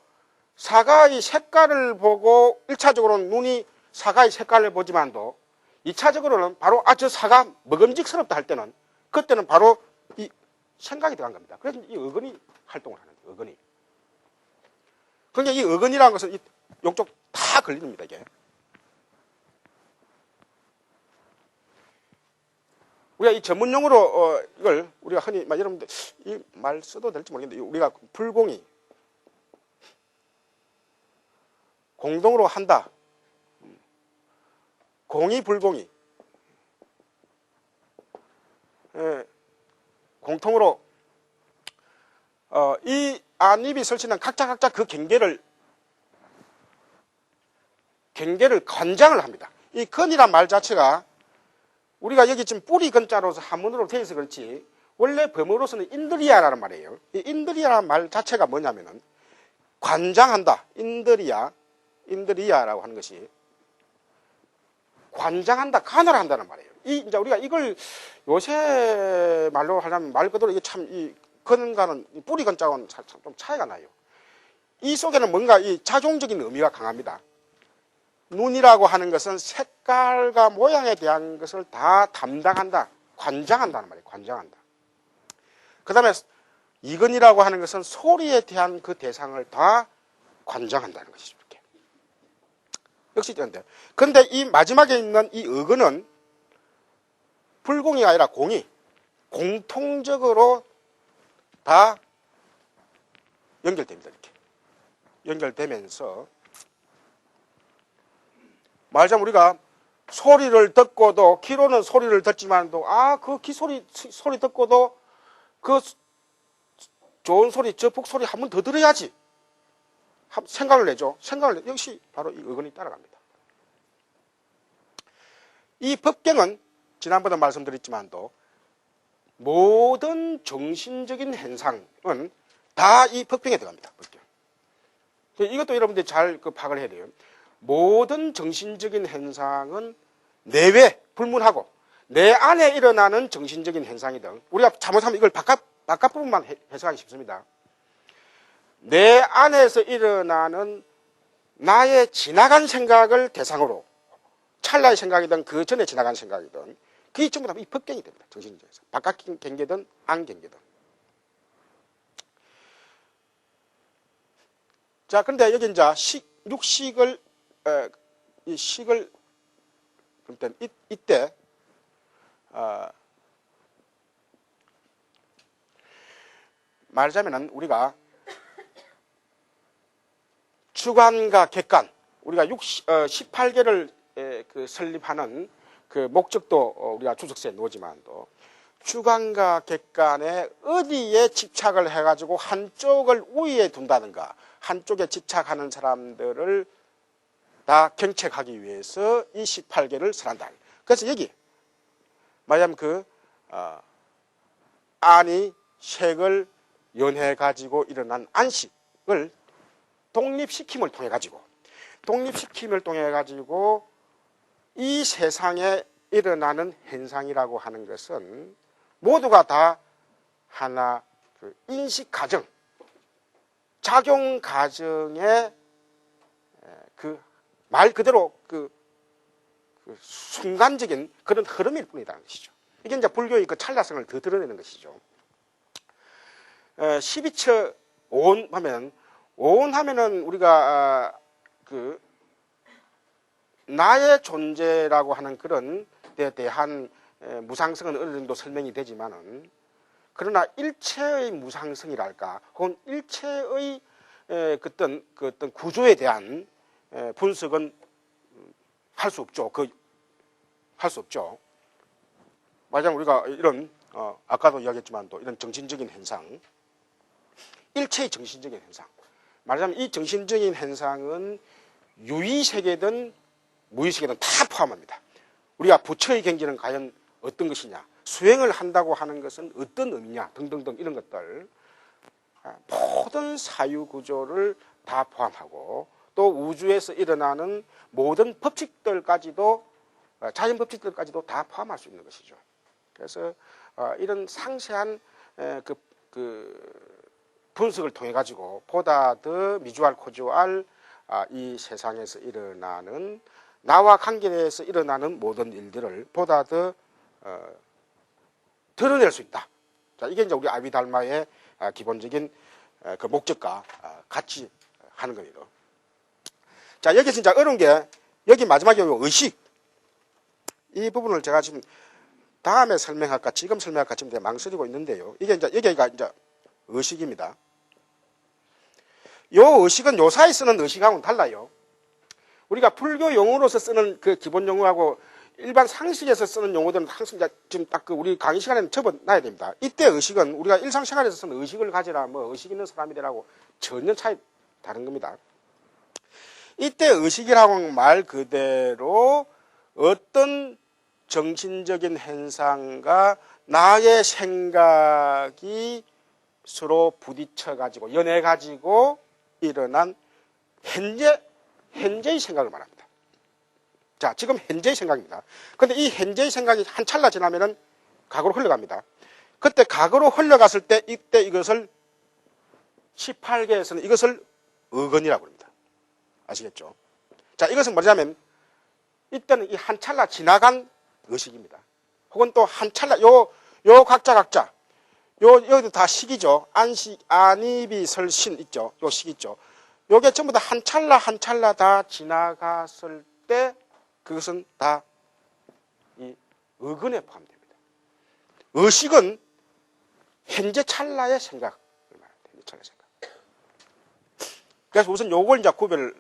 사과의 색깔을 보고 1차적으로는 눈이 사과의 색깔을 보지만도 2차적으로는 바로 저 사과 먹음직스럽다 할 때는 그때는 바로 이 생각이 들어간 겁니다. 그래서 이 의근이 활동을 하는 거예요. 의근이. 그러니까 이 의근이라는 것은 이 용쪽 다 걸립니다. 이게. 우리가 이 전문용어로 이걸 우리가 흔히 여러분들 이 말 써도 될지 모르겠는데 우리가 불공이 공동으로 한다. 공이 불공이 공통으로 이 안입이 설치는 각자 그 경계를 관장을 합니다. 이 건이란 말 자체가 우리가 여기 지금 뿌리 건자로서 한문으로 되어 있어 그렇지 원래 범어로서는 인드리아라는 말이에요. 이 인드리아라는 말 자체가 뭐냐면은 관장한다. 인드리아라고 하는 것이 관장한다, 관할한다는 말이에요. 이제 우리가 이걸 요새 말로 하려면 말 그대로 이게 참 이 건과는 뿌리 건자와는 좀 차이가 나요. 이 속에는 뭔가 이 작용적인 의미가 강합니다. 눈이라고 하는 것은 색깔과 모양에 대한 것을 다 담당한다, 관장한다는 말이에요. 관장한다. 그 다음에 이근이라고 하는 것은 소리에 대한 그 대상을 다 관장한다는 것이죠. 이렇게. 역시 그런데. 그런데 이 마지막에 있는 이 의근은 불공이 아니라 공이 공통적으로 다 연결됩니다. 이렇게. 연결되면서 말하자면 우리가 소리를 듣고도 귀로는 소리를 듣지만도 그 소리 듣고도 그 좋은 소리, 저 북소리 한 번 더 들어야지. 생각을 내죠. 역시 바로 이 의근이 따라갑니다. 이 법경은 지난번에 말씀드렸지만도 모든 정신적인 현상은 다 이 법경에 들어갑니다. 법경. 이것도 여러분들이 잘 파악을 해야 돼요. 모든 정신적인 현상은 내외 불문하고 내 안에 일어나는 정신적인 현상이든 우리가 잘못하면 이걸 바깥 부분만 해석하기 쉽습니다. 내 안에서 일어나는 나의 지나간 생각을 대상으로 찰나의 생각이든 그 전에 지나간 생각이든 그게 전부 다 이 법경이 됩니다. 정신적에서. 바깥 경계든 안 경계든. 자, 그런데 여기 이제 육식을 이 식을 이때 말하자면은 우리가 주관과 객관 우리가 18개를 설립하는 그 목적도 우리가 주석서에 놓지만도 주관과 객관에 어디에 집착을 해가지고 한쪽을 우위에 둔다든가 한쪽에 집착하는 사람들을 다 경책하기 위해서 이 18개를 설한다. 그래서 여기 말하자면 안이 색을 연해가지고 일어난 안식을 독립시킴을 통해 가지고 이 세상에 일어나는 현상이라고 하는 것은 모두가 다 하나 인식 과정, 작용 과정의 말 그대로 순간적인 그런 흐름일 뿐이라는 것이죠. 이게 이제 불교의 찰나성을 더 드러내는 것이죠. 12처 오온하면은 우리가 나의 존재라고 하는 그런 데 대한 무상성은 어느 정도 설명이 되지만은 그러나 일체의 무상성이랄까 혹은 일체의 어떤 구조에 대한 분석은 할 수 없죠. 할 수 없죠. 말하자면 우리가 이런 아까도 이야기했지만 또 이런 정신적인 현상, 일체의 정신적인 현상. 말하자면 이 정신적인 현상은 유의세계든 무의세계든 다 포함합니다. 우리가 부처의 경지는 과연 어떤 것이냐, 수행을 한다고 하는 것은 어떤 의미냐 등등등 이런 것들 모든 사유구조를 다 포함하고 또 우주에서 일어나는 모든 법칙들까지도 자연 법칙들까지도 다 포함할 수 있는 것이죠. 그래서 이런 상세한 그 분석을 통해 가지고 보다 더 미주알 코주알 이 세상에서 일어나는 나와 관계에서 일어나는 모든 일들을 보다 더 드러낼 수 있다. 자, 이게 이제 우리 아비달마의 기본적인 그 목적과 같이 하는 겁니다. 자, 여기 진짜 어려운 게 여기 마지막에 의식 이 부분을 제가 지금 다음에 설명할까 지금 설명할까 지금 망설이고 있는데요. 이게 이제 여기가 이제 의식입니다. 요 의식은 요사에 쓰는 의식하고는 달라요. 우리가 불교 용어로서 쓰는 그 기본 용어하고 일반 상식에서 쓰는 용어들은 항상 지금 딱 그 우리 강의 시간에는 접어놔야 됩니다. 이때 의식은 우리가 일상생활에서 쓰는 의식을 가지라 뭐 의식 있는 사람이라고 전혀 차이 다른 겁니다. 이때 의식이라고 말 그대로 어떤 정신적인 현상과 나의 생각이 서로 부딪혀 가지고 연해 가지고 일어난 현재의 생각을 말합니다. 자, 지금 현재의 생각입니다. 그런데 이 현재의 생각이 한 찰나 지나면은 과거로 흘러갑니다. 그때 과거로 흘러갔을 때 이때 이것을 18계에서는 이것을 의건이라고 합니다. 아시겠죠? 자, 이것은 뭐냐면 이때는 이 한 찰나 지나간 의식입니다. 혹은 또 한 찰나 요 각자 여기도 다 식이죠. 안식, 안입이 설신 있죠. 요 식 있죠. 요게 전부 다 한 찰나 다 지나갔을 때 그것은 다 이 의근에 포함됩니다. 의식은 현재 찰나의 생각을 말합니다. 현재 찰나의 생각. 그래서 우선 요걸 이제 구별을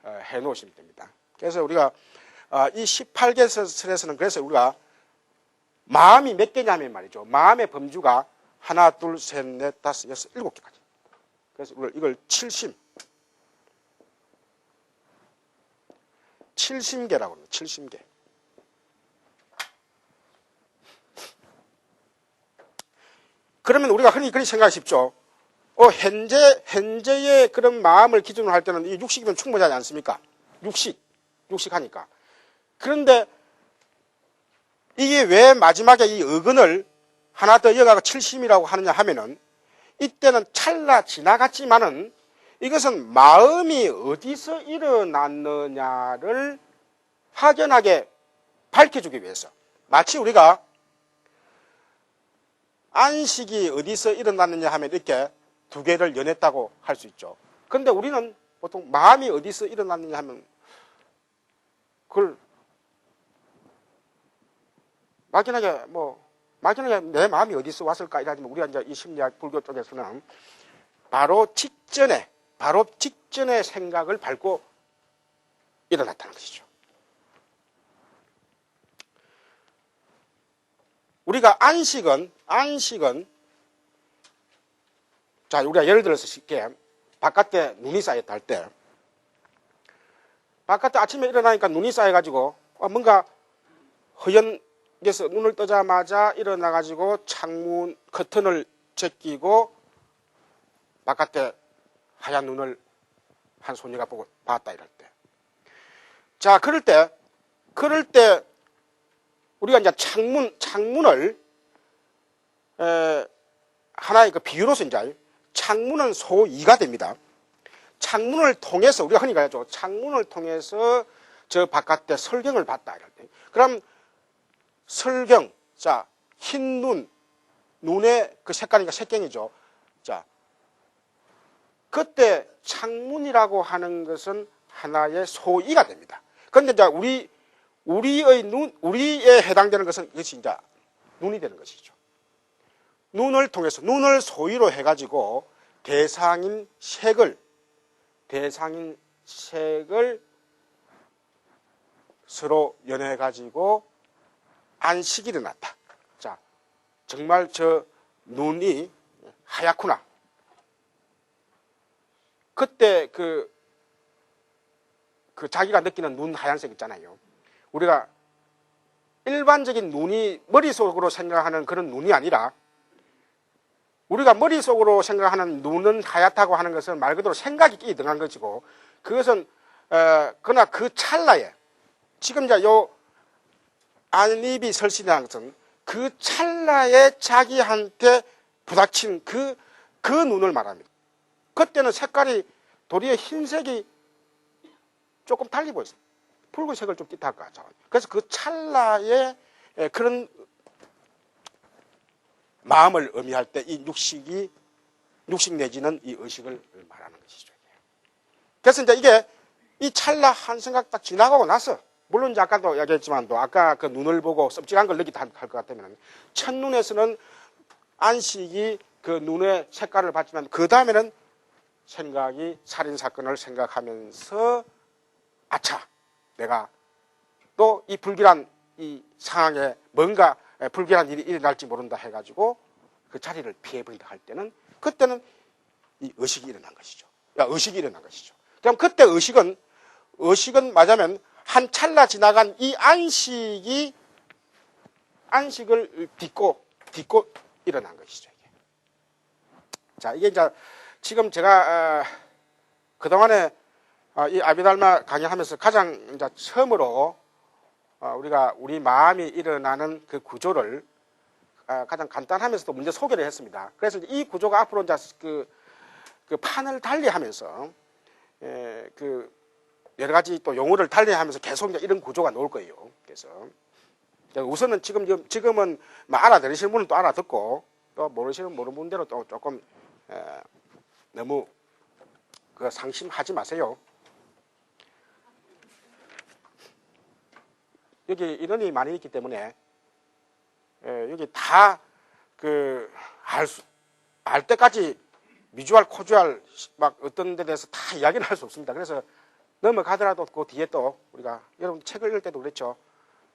해 놓으시면 됩니다. 그래서 우리가 이 18개설에서는 그래서 우리가 마음이 몇 개냐면 말이죠. 마음의 범주가 하나, 둘, 셋, 넷, 다섯, 여섯, 일곱 개까지. 그래서 이걸 70개라고 합니다. 70개. 그러면 우리가 흔히 그렇게 생각하십시오. 현재의 그런 마음을 기준으로 할 때는 이 육식이면 충분하지 않습니까? 육식하니까. 그런데 이게 왜 마지막에 이 의근을 하나 더 이어가고 70이라고 하느냐 하면은 이때는 찰나 지나갔지만은 이것은 마음이 어디서 일어났느냐를 확연하게 밝혀주기 위해서 마치 우리가 안식이 어디서 일어났느냐 하면 이렇게 두 개를 연했다고 할 수 있죠. 그런데 우리는 보통 마음이 어디서 일어났느냐 하면 그걸 막연하게 내 마음이 어디서 왔을까 이러지만 우리가 이제 이 심리학 불교 쪽에서는 바로 직전에 생각을 밟고 일어났다는 것이죠. 우리가 안식은 자, 우리가 예를 들어서 쉽게 바깥에 눈이 쌓였다 할 때 바깥에 아침에 일어나니까 눈이 쌓여가지고 뭔가 허연에서 눈을 뜨자마자 일어나가지고 창문 커튼을 제끼고 바깥에 하얀 눈을 한 소녀가 보고 봤다 이럴 때. 자, 그럴 때 우리가 이제 창문을 하나의 그 비유로서 이제 창문은 소이가 됩니다. 창문을 통해서 우리가 흔히 가야죠. 창문을 통해서 저 바깥에 설경을 봤다 이럴 때. 그럼 설경, 자, 흰 눈의 그 색깔이니까 색경이죠. 자, 그때 창문이라고 하는 것은 하나의 소이가 됩니다. 그런데 이제 우리에 해당되는 것은 이것이 이제 눈이 되는 것이죠. 눈을 통해서, 눈을 소위로 해가지고 대상인 색을 서로 연해가지고 안식이 일어났다. 자, 정말 저 눈이 하얗구나. 그때 그 자기가 느끼는 눈 하얀색 있잖아요. 우리가 일반적인 눈이 머릿속으로 생각하는 그런 눈이 아니라 우리가 머릿속으로 생각하는 눈은 하얗다고 하는 것은 말 그대로 생각이 끼어든 것이고 그것은 그러나 그 찰나에 지금 이제 안입이 설신이라는 것은 그 찰나에 자기한테 부닥친 그 눈을 말합니다. 그때는 색깔이 도리어 흰색이 조금 달리 보였어요. 붉은색을 좀 띠다 할까. 그래서 그 찰나에 그런 마음을 의미할 때 이 육식 내지는 이 의식을 말하는 것이죠. 그래서 이제 이게 이 찰나 한 생각 딱 지나가고 나서, 물론 이제 아까도 얘기했지만도 아까 그 눈을 보고 썸찍한 걸 느끼다 할 것 같다면 첫눈에서는 안식이 그 눈의 색깔을 봤지만 그 다음에는 생각이 살인사건을 생각하면서 아차, 내가 또 이 불길한 이 상황에 뭔가 불길한 일이 일어날지 모른다 해가지고 그 자리를 피해버린다 할 때는 그때는 이 의식이 일어난 것이죠. 의식이 일어난 것이죠. 그럼 그때 의식은 맞으면 한 찰나 지나간 이 안식을 딛고 일어난 것이죠. 이게. 자, 이게 이제 지금 제가 그동안에 이 아비달마 강의하면서 가장 이제 처음으로 우리 마음이 일어나는 그 구조를 가장 간단하면서도 문제 소개를 했습니다. 그래서 이 구조가 앞으로 이제 그 판을 달리하면서 그 여러 가지 또 용어를 달리하면서 계속 이제 이런 구조가 나올 거예요. 그래서 우선은 지금은 뭐 알아들으시는 분은 또 알아듣고 또 모르는 분대로 또 조금 너무 그 상심하지 마세요. 여기 인원이 많이 있기 때문에 여기 다 알 때까지 미주알, 코주알 막 어떤 데 대해서 다 이야기를 할 수 없습니다. 그래서 넘어가더라도 그 뒤에 또 우리가 여러분 책을 읽을 때도 그랬죠.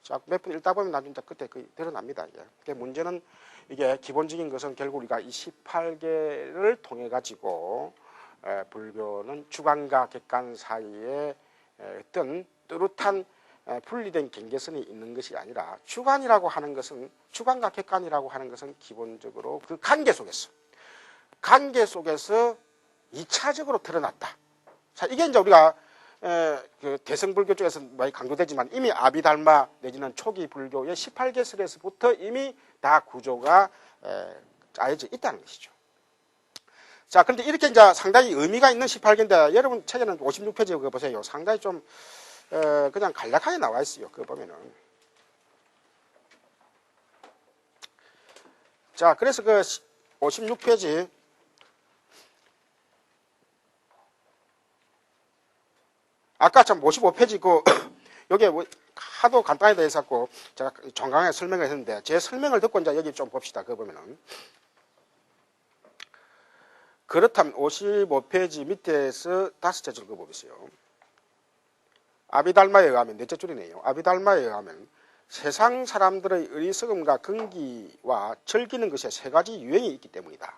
자, 몇 분 읽다 보면 나중에 그때 드러납니다. 이게 문제는 이게 기본적인 것은 결국 우리가 이 18개를 통해 가지고 불교는 주관과 객관 사이에 어떤 뚜렷한 분리된 경계선이 있는 것이 아니라 주관과 객관이라고 하는 것은 기본적으로 그 관계 속에서 2차적으로 드러났다. 자, 이게 이제 우리가 그 대승불교 쪽에서 많이 강조되지만 이미 아비달마 내지는 초기 불교의 18개설에서부터 이미 다 구조가 짜여져 있다는 것이죠. 자, 그런데 이렇게 이제 상당히 의미가 있는 18개인데 여러분 책에는 56페이지 그거 보세요. 상당히 좀 그냥 간략하게 나와 있어요. 그거 보면은. 자, 그래서 그 56페이지 아까 참 55페이지 여기에 하도 간단히 되어 있었고 제가 정강하게 설명을 했는데 제 설명을 듣고 이제 여기 좀 봅시다. 그거 보면은 그렇다면 55페이지 밑에서 5째 줄 거 보세요. 아비달마에 의하면 넷째 줄이네요. 아비달마에 의하면 세상 사람들의 어리석음과 근기와 즐기는 것에 3가지 유형이 있기 때문이다.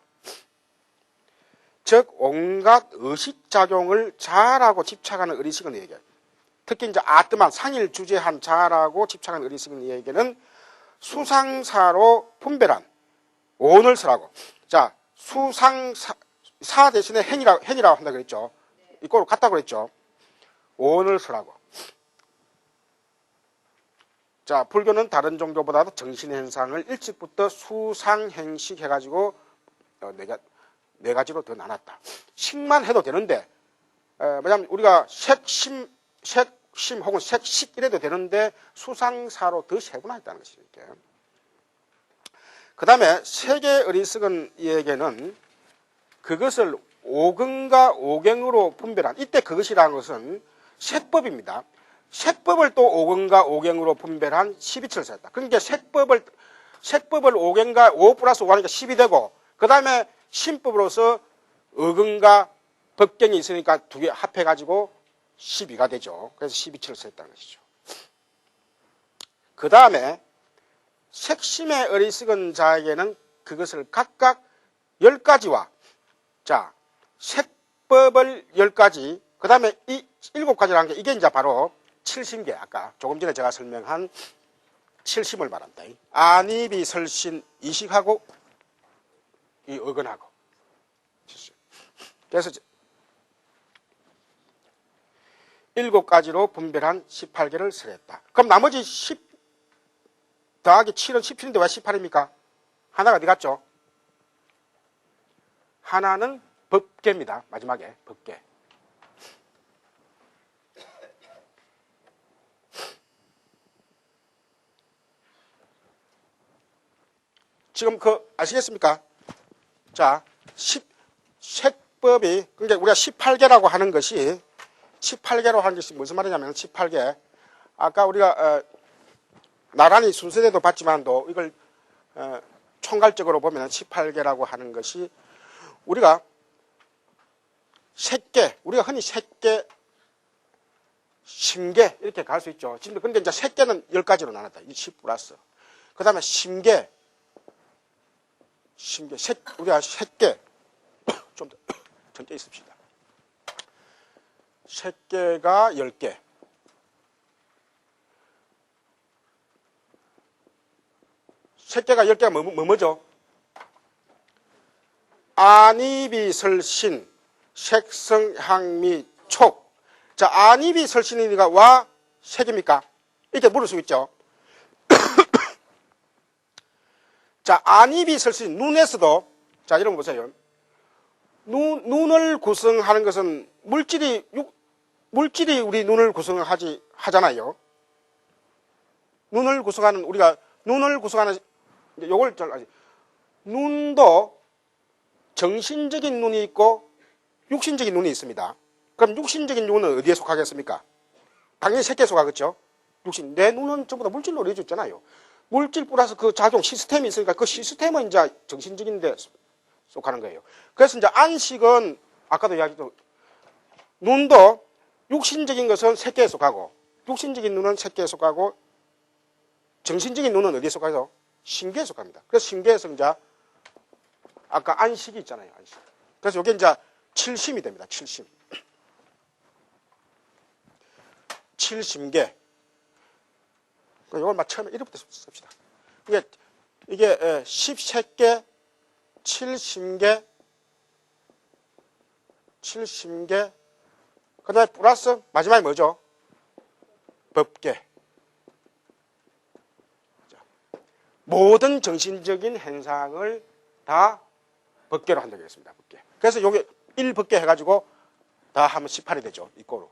즉 온갖 의식작용을 자아라고 집착하는 어리석은 이에게, 특히 이제 아뜨만 상일 주재한 자아라고 집착하는 어리석은 이에게는 수상사로 분별한 오늘 서라고. 자, 사 대신에 행이라고 한다 그랬죠. 이꼴로 같다고 그랬죠. 오늘 서라고. 자, 불교는 다른 종교보다도 정신의 현상을 일찍부터 수상행식 해가지고 네 가지로 더 나눴다. 식만 해도 되는데, 뭐냐면 우리가 색심 혹은 색식 이래도 되는데 수상사로 더 세분화했다는 것이죠. 그 다음에 세계 어리석은 이에게는 그것을 오근과 오갱으로 분별한, 이때 그것이라는 것은 색법입니다. 색법을 또 오근과 오갱으로 분별한 12처를 썼다. 그러니까 색법을 오갱과 5 플러스 5 하니까 10이 되고, 그 다음에 신법으로서 어근과 법경이 있으니까 두 개 합해가지고 12가 되죠. 그래서 12처를 썼다는 것이죠. 그 다음에 색심의 어리석은 자에게는 그것을 각각 10가지와, 자, 색법을 10가지, 그 다음에 이 7가지라는 게 이게 이제 바로 70개, 아까 조금 전에 제가 설명한 70을 말한다. 안입이 설신 이식하고 이 어근하고. 그래서 7가지로 분별한 18개를 설했다. 그럼 나머지 더하기 7은 17인데 왜 18입니까? 하나가 어디 갔죠? 하나는 법계입니다. 마지막에 법계. 지금 아시겠습니까? 자, 색법이, 그러니까 우리가 18개라고 하는 것이, 18개로 하는 것이 무슨 말이냐면, 18개. 아까 우리가, 나란히 순서대도 봤지만도, 이걸, 총괄적으로 보면 18개라고 하는 것이, 우리가 색계, 우리가 흔히 색계, 심계, 이렇게 갈 수 있죠. 근데 이제 색계는 10가지로 나눴다. 이 10 플러스. 그 다음에 심계, 우리가 색계, 좀 더 천천히 있읍시다. 색계가 10개. 색계가 10개가 뭐죠? 안이비설신, 색성향미, 촉. 자, 안이비설신이니까 와 색입니까? 이렇게 물을 수 있죠. 자, 안이비설신, 눈에서도, 자, 이런 거 보세요. 눈을 구성하는 것은 물질이 우리 눈을 하잖아요. 우리가 눈을 구성하는, 요걸 잘 아시. 눈도 정신적인 눈이 있고 육신적인 눈이 있습니다. 그럼 육신적인 눈은 어디에 속하겠습니까? 당연히 색계에 속하겠죠. 내 눈은 전부 다 물질로 이루어져 있잖아요. 물질 플러스 그 작용 시스템이 있으니까 그 시스템은 이제 정신적인 데 속하는 거예요. 그래서 이제 안식은 아까도 이야기했죠. 눈도 육신적인 것은 색계에 속하고 육신적인 눈은 색계에 속하고 정신적인 눈은 어디에 속하죠? 신계에 속합니다. 그래서 신계에서 이제 아까 안식이 있잖아요. 안식. 그래서 이게 이제 7심이 됩니다. 7심. 7심계. 이걸 막 처음에 1부터 씁시다. 이게 10색계, 7심계, 7심계, 그 다음에 플러스 마지막에 뭐죠? 법계. 모든 정신적인 현상을 다 법계로 한다고 했습니다. 법계. 그래서 요게 1법계 해가지고 다 하면 18이 되죠. 이 거로.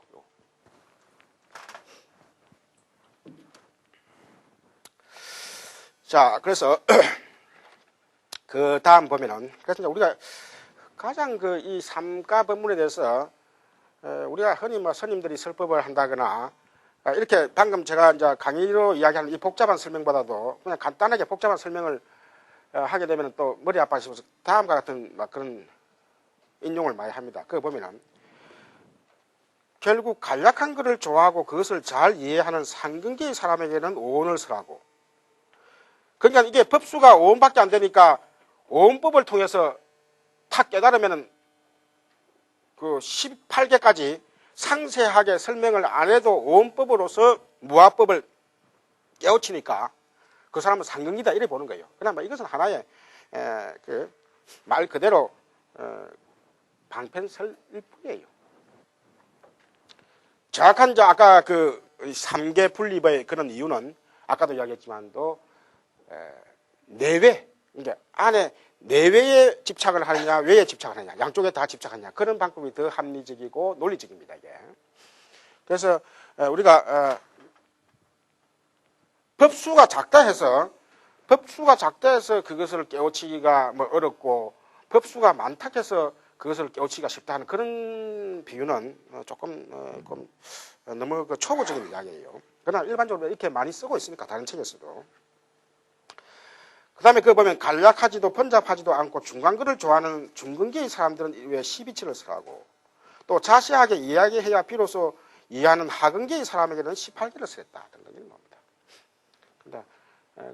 자, 그래서 그 다음 보면은, 그래서 우리가 가장 이 삼가 법문에 대해서 우리가 흔히 뭐 스님들이 설법을 한다거나 이렇게 방금 제가 이제 강의로 이야기하는 이 복잡한 설명보다도 그냥 간단하게 복잡한 설명을 하게 되면 또 머리 아파지면서 다음과 같은 막 그런 인용을 많이 합니다. 그거 보면은 결국 간략한 것을 좋아하고 그것을 잘 이해하는 상근기의 사람에게는 오온을 설하고, 그러니까 이게 법수가 5원밖에 안 되니까 5원법을 통해서 탁 깨달으면은 그 18개까지 상세하게 설명을 안 해도 5원법으로서 무화법을 깨우치니까 그 사람은 상근기다 이래 보는 거예요. 그나마 이것은 하나의 그 말 그대로 방편설일 뿐이에요. 정확한 이제 아까 그 3개 분립의 그런 이유는 아까도 이야기했지만도 내외, 그러니까 안에 내외에 집착을 하느냐 외에 집착을 하느냐 양쪽에 다 집착하느냐 그런 방법이 더 합리적이고 논리적입니다. 이게. 그래서 우리가 법수가 작다 해서 그것을 깨우치기가 뭐 어렵고 법수가 많다 해서 그것을 깨우치기가 쉽다 하는 그런 비유는 조금 너무 초보적인 이야기예요. 그러나 일반적으로 이렇게 많이 쓰고 있으니까 다른 책에서도. 그 다음에 그거 보면 간략하지도 번잡하지도 않고 중간글을 좋아하는 중근기의 사람들은 왜 12치를 쓰라고, 또 자세하게 이야기해야 비로소 이해하는 하근기의 사람에게는 18개를 쓰랬다 등등이 나옵니다.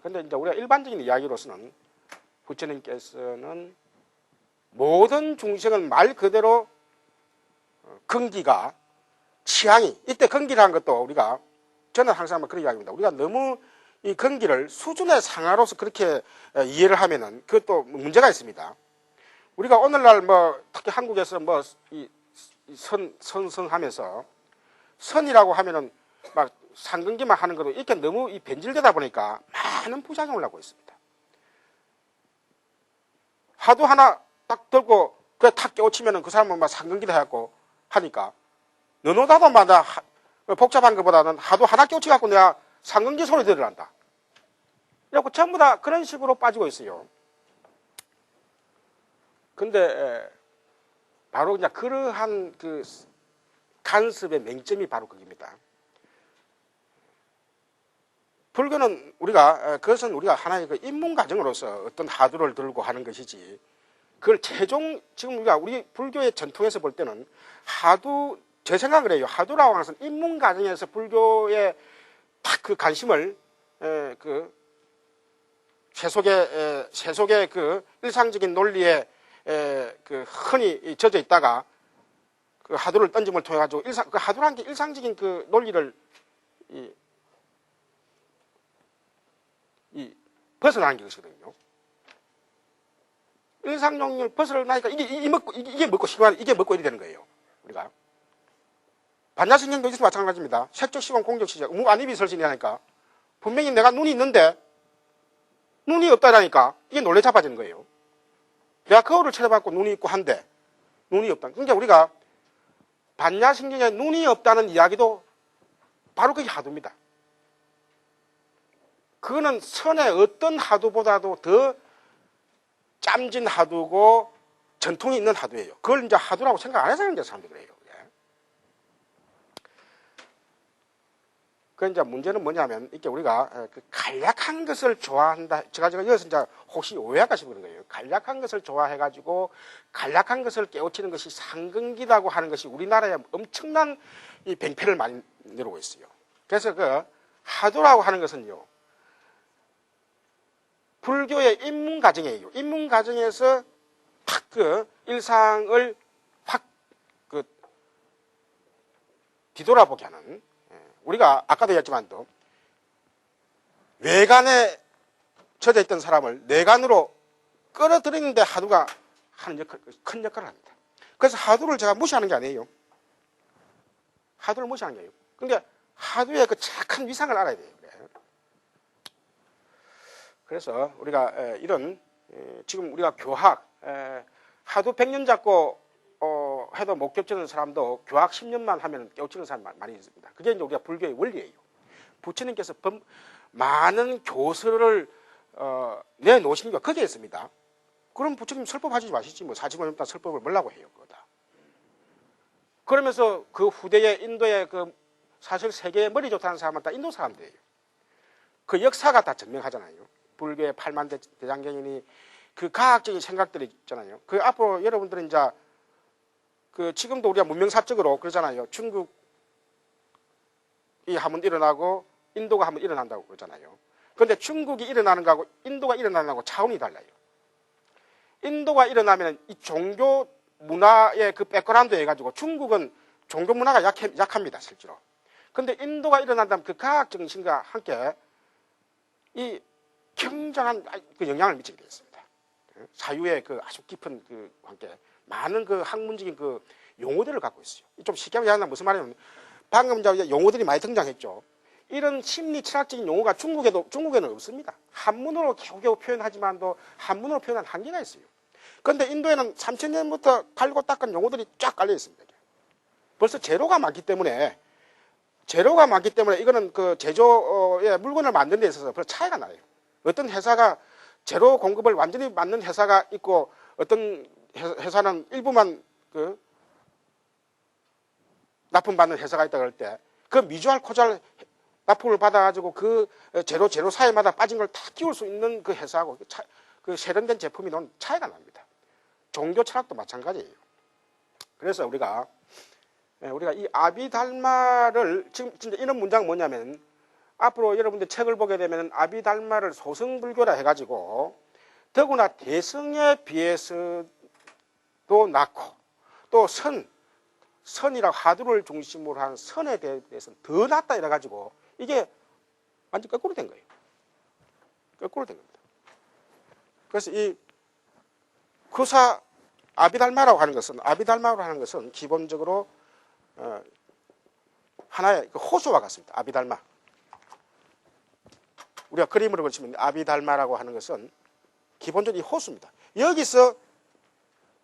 근데 이제 우리가 일반적인 이야기로서는 부처님께서는 모든 중생은 말 그대로 근기가 취향이, 이때 근기라는 것도 우리가 저는 항상 그런 이야기입니다. 우리가 너무 이 근기를 수준의 상하로서 그렇게 이해를 하면은 그것도 문제가 있습니다. 우리가 오늘날 뭐 특히 한국에서 뭐 이 선성하면서 선이라고 하면은 막 상근기만 하는 것도 이렇게 너무 변질되다 보니까 많은 부작용을 하고 있습니다. 화두 하나 딱 들고 그냥 탁 깨우치면은 그 사람은 막 상근기도 해갖고 하니까 너노다도마다 복잡한 것보다는 화두 하나 깨우치갖고 내가 상근기 소리 들으란다. 그래갖고 전부 다 그런 식으로 빠지고 있어요. 근데 바로 그냥 그러한 그 간섭의 맹점이 바로 그겁니다. 불교는 그것은 우리가 하나의 그 입문 과정으로서 어떤 화두를 들고 하는 것이지, 그걸 지금 우리 불교의 전통에서 볼 때는 제 생각을 해요. 화두라고 하는 것은 입문 과정에서 불교의 딱 그 관심을, 세속의 그 일상적인 논리에 그 흔히 젖어 있다가 그 화두를 던짐을 통해 가지고 그 화두라는 게 일상적인 그 논리를 벗어나는 것이거든요. 일상용을 벗어나니까 이게 먹고 시간, 이게 먹고 이래 되는 거예요. 우리가. 반야신경도 있어도 마찬가지입니다. 색적 시공 공적 시작, 안입이 설신이라니까. 분명히 내가 눈이 있는데 눈이 없다라니까 이게 놀래 잡아지는 거예요. 내가 거울을 쳐다봤고 눈이 있고 한데 눈이 없다. 그러니까 우리가 반야신경에 눈이 없다는 이야기도 바로 그게 화두입니다. 그거는 선의 어떤 화두보다도 더 짬진 화두고 전통이 있는 화두예요. 그걸 이제 화두라고 생각 안 해서 그런 사람들이 그래요. 그 이제 문제는 뭐냐면, 이게 우리가 그 간략한 것을 좋아한다. 제가 여기서 이제 혹시 오해할까 싶어 그런 거예요. 간략한 것을 좋아해가지고 간략한 것을 깨우치는 것이 상근기라고 하는 것이 우리나라에 엄청난 이 뱅패를 많이 내려오고 있어요. 그래서 그 화두라고 하는 것은요, 불교의 입문 과정이에요. 입문 과정에서 탁 그 일상을 확 그 뒤돌아보게 하는, 우리가 아까도 얘기했지만도 외관에 젖어 있던 사람을 내관으로 끌어들이는데 화두가 하는 큰 역할을 합니다. 그래서 화두를 제가 무시하는 게 아니에요. 화두를 무시하는 게 아니에요. 근데 화두의 그 착한 위상을 알아야 돼요. 그래서 우리가 지금 우리가 교학, 화두 100년 잡고 해도 못 겹치는 사람도 교학 10년만 하면 깨우치는 사람 많이 있습니다. 그게 이제 우리가 불교의 원리예요. 부처님께서 많은 교설을 내놓으신 게 거기에 있습니다. 그럼 부처님 설법하지 마시지, 뭐 45년 설법을 뭐라고 해요, 그거다. 그러면서 그 후대에 인도의 사실 세계에 머리 좋다는 사람은 다 인도 사람들이에요. 그 역사가 다 증명하잖아요. 불교의 8만 대장경이니 그 과학적인 생각들이 있잖아요. 그 앞으로 여러분들은 이제 지금도 우리가 문명사적으로 그러잖아요. 중국이 한번 일어나고 인도가 한번 일어난다고 그러잖아요. 그런데 중국이 일어나는 거하고 인도가 일어나는 거하고 차원이 달라요. 인도가 일어나면 이 종교 문화의 그 백그라운드 해가지고 중국은 종교 문화가 약합니다, 실제로. 그런데 인도가 일어난다면 그 과학 정신과 함께 이 굉장한 그 영향을 미치게 되었습니다. 사유의 그 아주 깊은 그 관계, 많은 그 학문적인 그 용어들을 갖고 있어요. 좀 쉽게 하면 무슨 말이냐면, 방금 이제 용어들이 많이 등장했죠. 이런 심리 철학적인 용어가 중국에는 없습니다. 한문으로 겨우겨우 표현하지만도 한문으로 표현한 한계가 있어요. 그런데 인도에는 3000년부터 갈고 닦은 용어들이 쫙 깔려 있습니다. 벌써 재료가 많기 때문에 이거는 그 제조의 물건을 만드는 데 있어서 별로 차이가 나요. 어떤 회사가 재료 공급을 완전히 맞는 회사가 있고, 어떤 회사는 일부만 납품받는 회사가 있다 그럴 때, 그 미주알 코주알 납품을 받아가지고 그 재료 사이마다 빠진 걸 다 끼울 수 있는 그 회사하고 그 세련된 제품이 나온 차이가 납니다. 종교 철학도 마찬가지예요. 그래서 우리가 이 아비달마를, 지금 진짜 이런 문장은 뭐냐면, 앞으로 여러분들 책을 보게 되면 아비달마를 소승불교라 해가지고 더구나 대승에 비해서도 낮고, 또 선이라고 화두를 중심으로 한 선에 대해서는 더 낫다 이래가지고 이게 완전 거꾸로 된 거예요. 거꾸로 된 겁니다. 그래서 이 아비달마라고 하는 것은 기본적으로 하나의 호수와 같습니다. 아비달마. 우리가 그림으로 그리면 아비달마라고 하는 것은 기본적으로 이 호수입니다. 여기서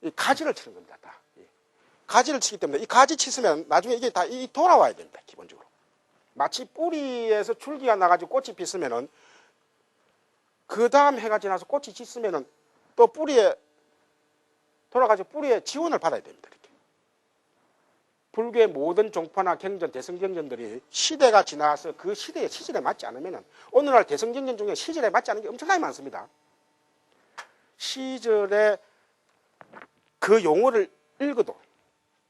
이 가지를 치는 겁니다. 다. 가지를 치기 때문에 이 가지 치으면 나중에 이게 다 돌아와야 됩니다. 기본적으로. 마치 뿌리에서 줄기가 나가지고 꽃이 피으면은 그 다음 해가 지나서 꽃이 짙으면은 또 뿌리에 돌아가지고 뿌리에 지원을 받아야 됩니다. 이렇게. 불교의 모든 종파나 경전, 대성경전들이 시대가 지나서 그 시대의 시절에 맞지 않으면은 오늘날 대성경전 중에 시절에 맞지 않은 게 엄청나게 많습니다. 시절에 그 용어를 읽어도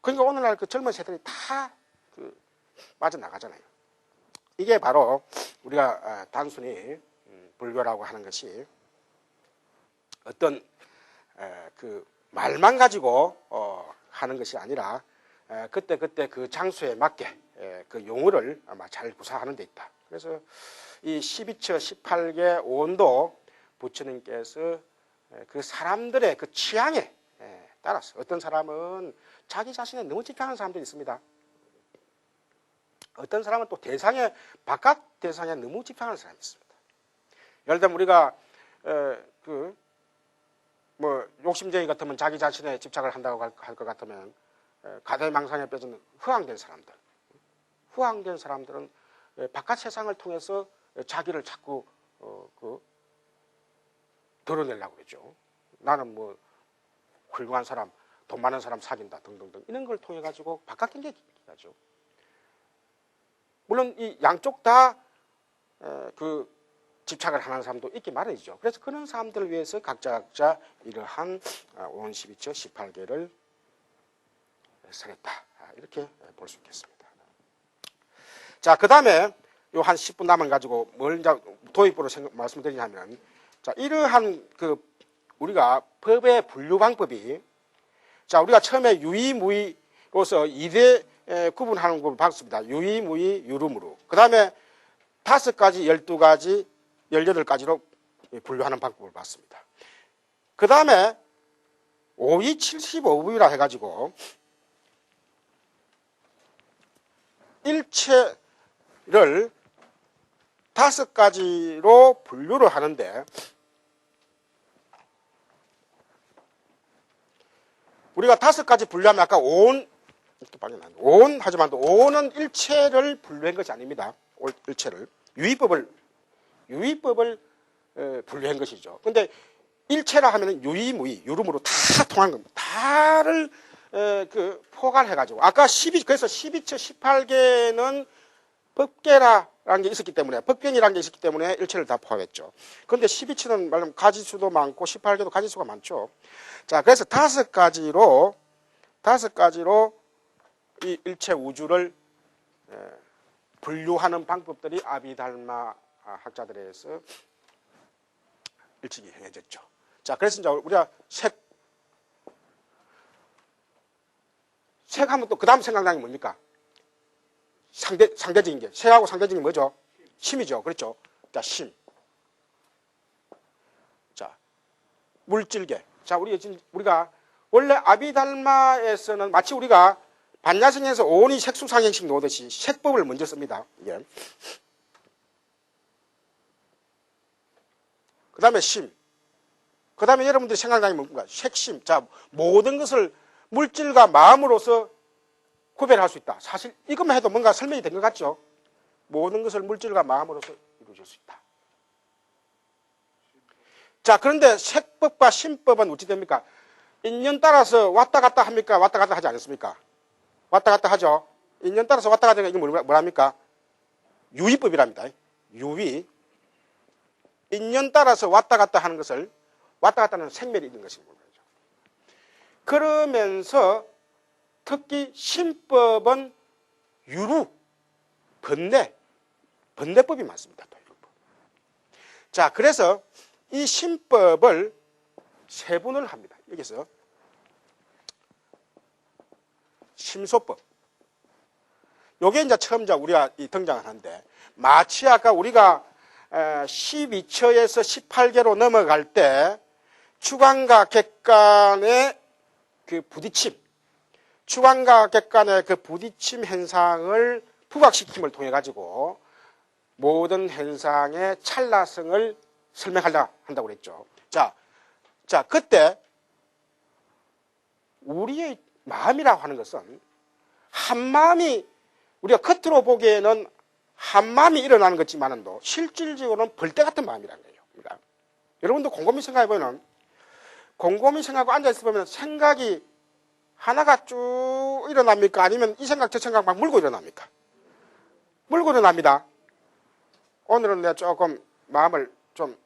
그러니까 오늘날 그 젊은 세대들이 다 빠져나가잖아요. 이게 바로 우리가 단순히 불교라고 하는 것이 어떤 그 말만 가지고 하는 것이 아니라 그때 그 장소에 맞게 그 용어를 아마 잘 구사하는 데 있다. 그래서 이 12처 18개 오원도 부처님께서 그 사람들의 그 취향에 따라서 어떤 사람은 자기 자신에 너무 집착하는 사람들이 있습니다. 어떤 사람은 또 대상에 바깥 대상에 너무 집착하는 사람이 있습니다. 예를 들면 우리가 뭐 욕심쟁이 같으면 자기 자신에 집착을 한다고 할 것 같으면 가대망상에 빠진 후황된 사람들은 바깥 세상을 통해서 자기를 자꾸 드러내려고 그러죠. 나는 뭐 훌륭한 사람, 돈 많은 사람 사귄다 등등등 이런 걸 통해 가지고 바깥 경계에 하죠. 물론 이 양쪽 다 그 집착을 하는 사람도 있기 마련이죠. 그래서 그런 사람들을 위해서 각자 이러한 5원 12처 18개를 설했다. 이렇게 볼 수 있겠습니다. 자, 그 다음에 요 한 10분 남은 가지고 뭘 이제 도입부로 말씀드리냐면, 자, 이러한 그 우리가 법의 분류 방법이, 자, 우리가 처음에 유의, 무의로서 2대 구분하는 걸 봤습니다. 유의, 무의, 유름으로. 그 다음에 5가지, 12가지, 18가지로 분류하는 방법을 봤습니다. 그 다음에 5의 75부위라 해가지고 일체를 5가지로 분류를 하는데, 우리가 5가지 분류하면 아까 오온, 이렇게 빨리 나왔네. 오온 하지만 오온은 일체를 분류한 것이 아닙니다. 일체를. 유의법을 분류한 것이죠. 근데 일체라 하면은 유의, 무의, 유름으로 다 통한 겁니다. 다를 포괄해가지고. 아까 그래서 12처 18개는 법계라는 게 있었기 때문에, 법견이라는 게 있었기 때문에 일체를 다 포함했죠. 그런데 12처는 말하면 가지수도 많고 18개도 가지수가 많죠. 자, 그래서 5가지로 이 일체 우주를 분류하는 방법들이 아비달마 학자들에서 일찍이 행해졌죠. 자, 그래서 이제 우리가 색하면 또 그 다음 생각나는 게 뭡니까? 상대적인 게. 색하고 상대적인 게 뭐죠? 심이죠. 그렇죠? 자, 심. 자, 물질계. 자, 우리가 원래 아비달마에서는 마치 우리가 반야성에서 오온이 색수상행식 놓듯이 색법을 먼저 씁니다. 이게. 그 다음에 심. 그 다음에 여러분들이 생각나는 게 뭡니까? 색심. 자, 모든 것을 물질과 마음으로서 구별할 수 있다. 사실 이것만 해도 뭔가 설명이 된 것 같죠? 모든 것을 물질과 마음으로서 이루어질 수 있다. 자, 그런데 색법과 심법은 어찌 됩니까? 인연 따라서 왔다 갔다 합니까? 왔다 갔다 하지 않습니까? 왔다 갔다 하죠? 인연 따라서 왔다 갔다 하는 게 뭐랍니까? 유의법이랍니다. 유의. 인연 따라서 왔다 갔다 하는 것을, 왔다 갔다 하는 생멸이 있는 것입니다. 그러면서 특히 심법은 유루, 번뇌법이 많습니다. 자, 그래서 이 심법을 세분을 합니다. 여기서 심소법. 요게 이제 처음 우리가 등장하는데, 마치 아까 우리가 12처에서 18개로 넘어갈 때 주관과 객관의 그 부딪힘, 주관과 객관의 그 부딪힘 현상을 부각시킴을 통해 가지고 모든 현상의 찰나성을 설명하려 한다고 그랬죠. 자, 그때 우리의 마음이라고 하는 것은 한 마음이 우리가 겉으로 보기에는 한 마음이 일어나는 것지만은도 실질적으로는 벌떼 같은 마음이라는 거예요. 그러니까 여러분도 곰곰이 생각해 보면 곰곰이 생각하고 앉아있어 보면 생각이 하나가 쭉 일어납니까? 아니면 이 생각 저 생각 막 물고 일어납니까? 물고 일어납니다. 오늘은 내가 조금 마음을 좀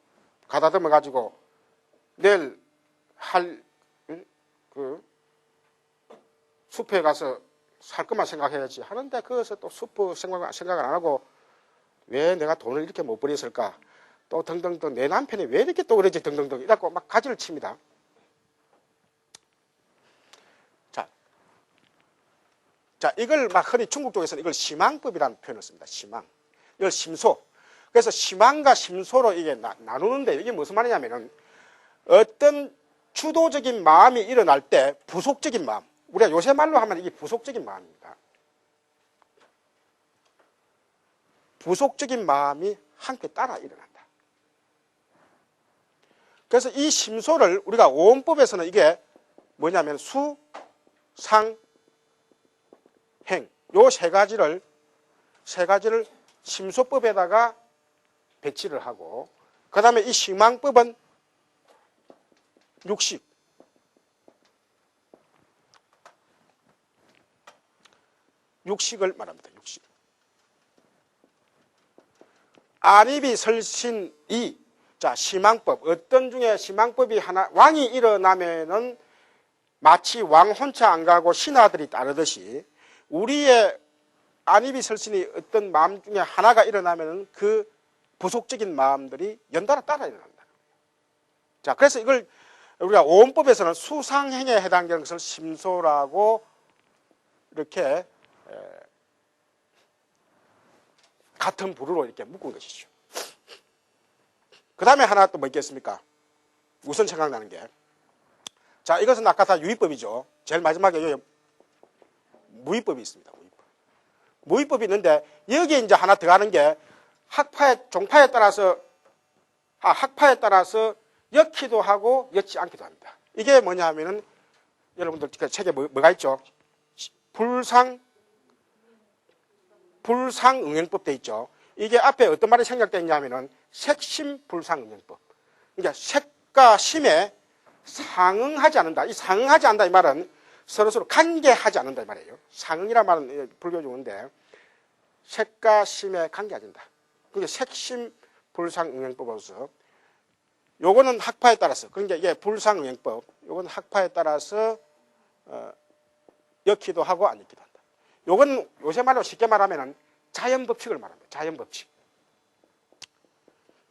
가다듬어 가지고 내일 할 그 숲에 가서 살 것만 생각해야지 하는데 그것을 또 숲 생각을 안 하고 왜 내가 돈을 이렇게 못 버렸을까? 또 등등등 내 남편이 왜 이렇게 또 그러지 등등등 이라고 막 가지를 칩니다. 자, 이걸 막 흔히 중국 쪽에서는 이걸 심앙법이라는 표현을 씁니다. 심앙. 이걸 심소. 그래서 심앙과 심소로 이게 나누는데 이게 무슨 말이냐면은 어떤 주도적인 마음이 일어날 때 부속적인 마음. 우리가 요새 말로 하면 이게 부속적인 마음입니다. 부속적인 마음이 함께 따라 일어난다. 그래서 이 심소를 우리가 오음법에서는 이게 뭐냐면 수, 상, 행. 요 세 가지를 심소법에다가 배치를 하고 그 다음에 이 심앙법은 육식을 말합니다. 육식. 안입이 설신이. 자, 심앙법. 어떤 중에 심앙법이 하나, 왕이 일어나면은 마치 왕 혼자 안 가고 신하들이 따르듯이 우리의 안입이 설신이 어떤 마음 중에 하나가 일어나면은 그 부속적인 마음들이 연달아 따라 일어난다. 자, 그래서 이걸 우리가 오음법에서는 수상행에 해당되는 것을 심소라고 이렇게 같은 부류로 이렇게 묶은 것이죠. 그 다음에 하나 또 뭐 있겠습니까? 우선 생각나는 게. 자, 이것은 아까 다 유의법이죠. 제일 마지막에 무의법이 있습니다. 무의법이 있는데 여기에 이제 하나 들어가는 게 종파에 따라서 엮기도 하고 엮지 않기도 합니다. 이게 뭐냐 하면은 여러분들 책에 뭐가 있죠? 불상응행법 돼 있죠. 이게 앞에 어떤 말이 생략되어 있냐면은 색심불상응행법. 그러니까 색과 심에 상응하지 않는다. 이 상응하지 않는다 이 말은 서로서로 관계하지 않는다 이 말이에요. 상응이란 말은 불교적인데 색과 심에 관계하지 않는다. 그게 색심불상응행법으로서 요거는 학파에 따라서 그러니까 이게 불상응행법 요거는 학파에 따라서 엮기도 하고 안 엮기도 한다. 요건 요새 말로 쉽게 말하면은 자연법칙을 말합니다. 자연법칙.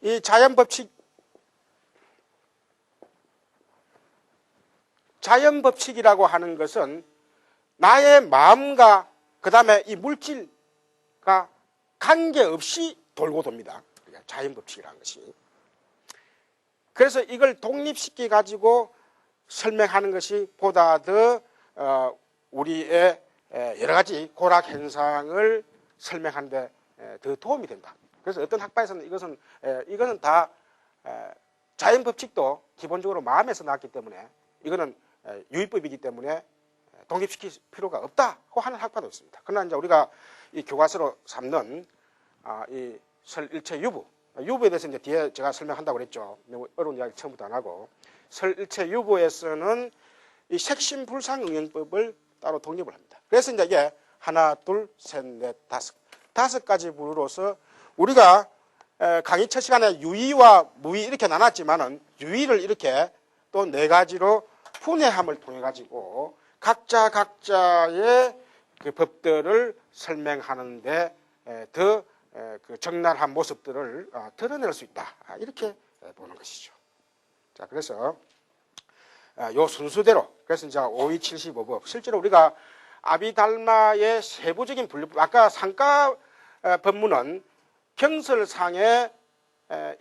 이 자연법칙이라고 하는 것은 나의 마음과 그 다음에 이 물질과 관계없이 돌고 돕니다. 자연법칙이라는 것이. 그래서 이걸 독립시켜 가지고 설명하는 것이 보다 더 우리의 여러 가지 고락 현상을 설명하는 데 더 도움이 된다. 그래서 어떤 학파에서는 이것은 다 자연법칙도 기본적으로 마음에서 나왔기 때문에 이거는 유의법이기 때문에 독립시킬 필요가 없다고 하는 학파도 있습니다. 그러나 이제 우리가 이 교과서로 삼는 이 설일체 유부에 대해서 이제 뒤에 제가 설명한다고 그랬죠. 너무 어려운 이야기 처음부터 안 하고 설일체 유부에서는 이 색심불상응행법을 따로 독립을 합니다. 그래서 이제 이게 하나, 둘, 셋, 넷, 다섯 가지 부류로서 우리가 강의 첫 시간에 유의와 무의 이렇게 나눴지만은 유의를 이렇게 또 네 가지로 분해함을 통해 가지고 각자의 그 법들을 설명하는데 더 그 적나라한 모습들을 드러낼 수 있다. 이렇게 보는 것이죠. 자, 그래서 요 순수대로 그래서 이제 5275법 실제로 우리가 아비달마의 세부적인 분류법 아까 상가 법문은 경설상에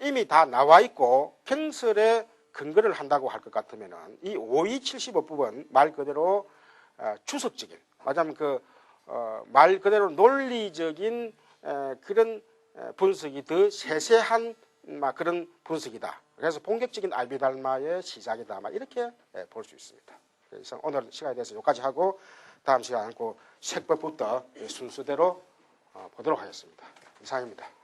이미 다 나와 있고 경설에 근거를 한다고 할 것 같으면은 이 5275법은 말 그대로 주석적인, 말하자면 말 그대로 논리적인 그런 분석이 더 세세한 그런 분석이다. 그래서 본격적인 알비달마의 시작이다. 이렇게 볼 수 있습니다. 그래서 오늘 시간에 대해서 여기까지 하고 다음 시간에 꼭 색법부터 순서대로 보도록 하겠습니다. 이상입니다.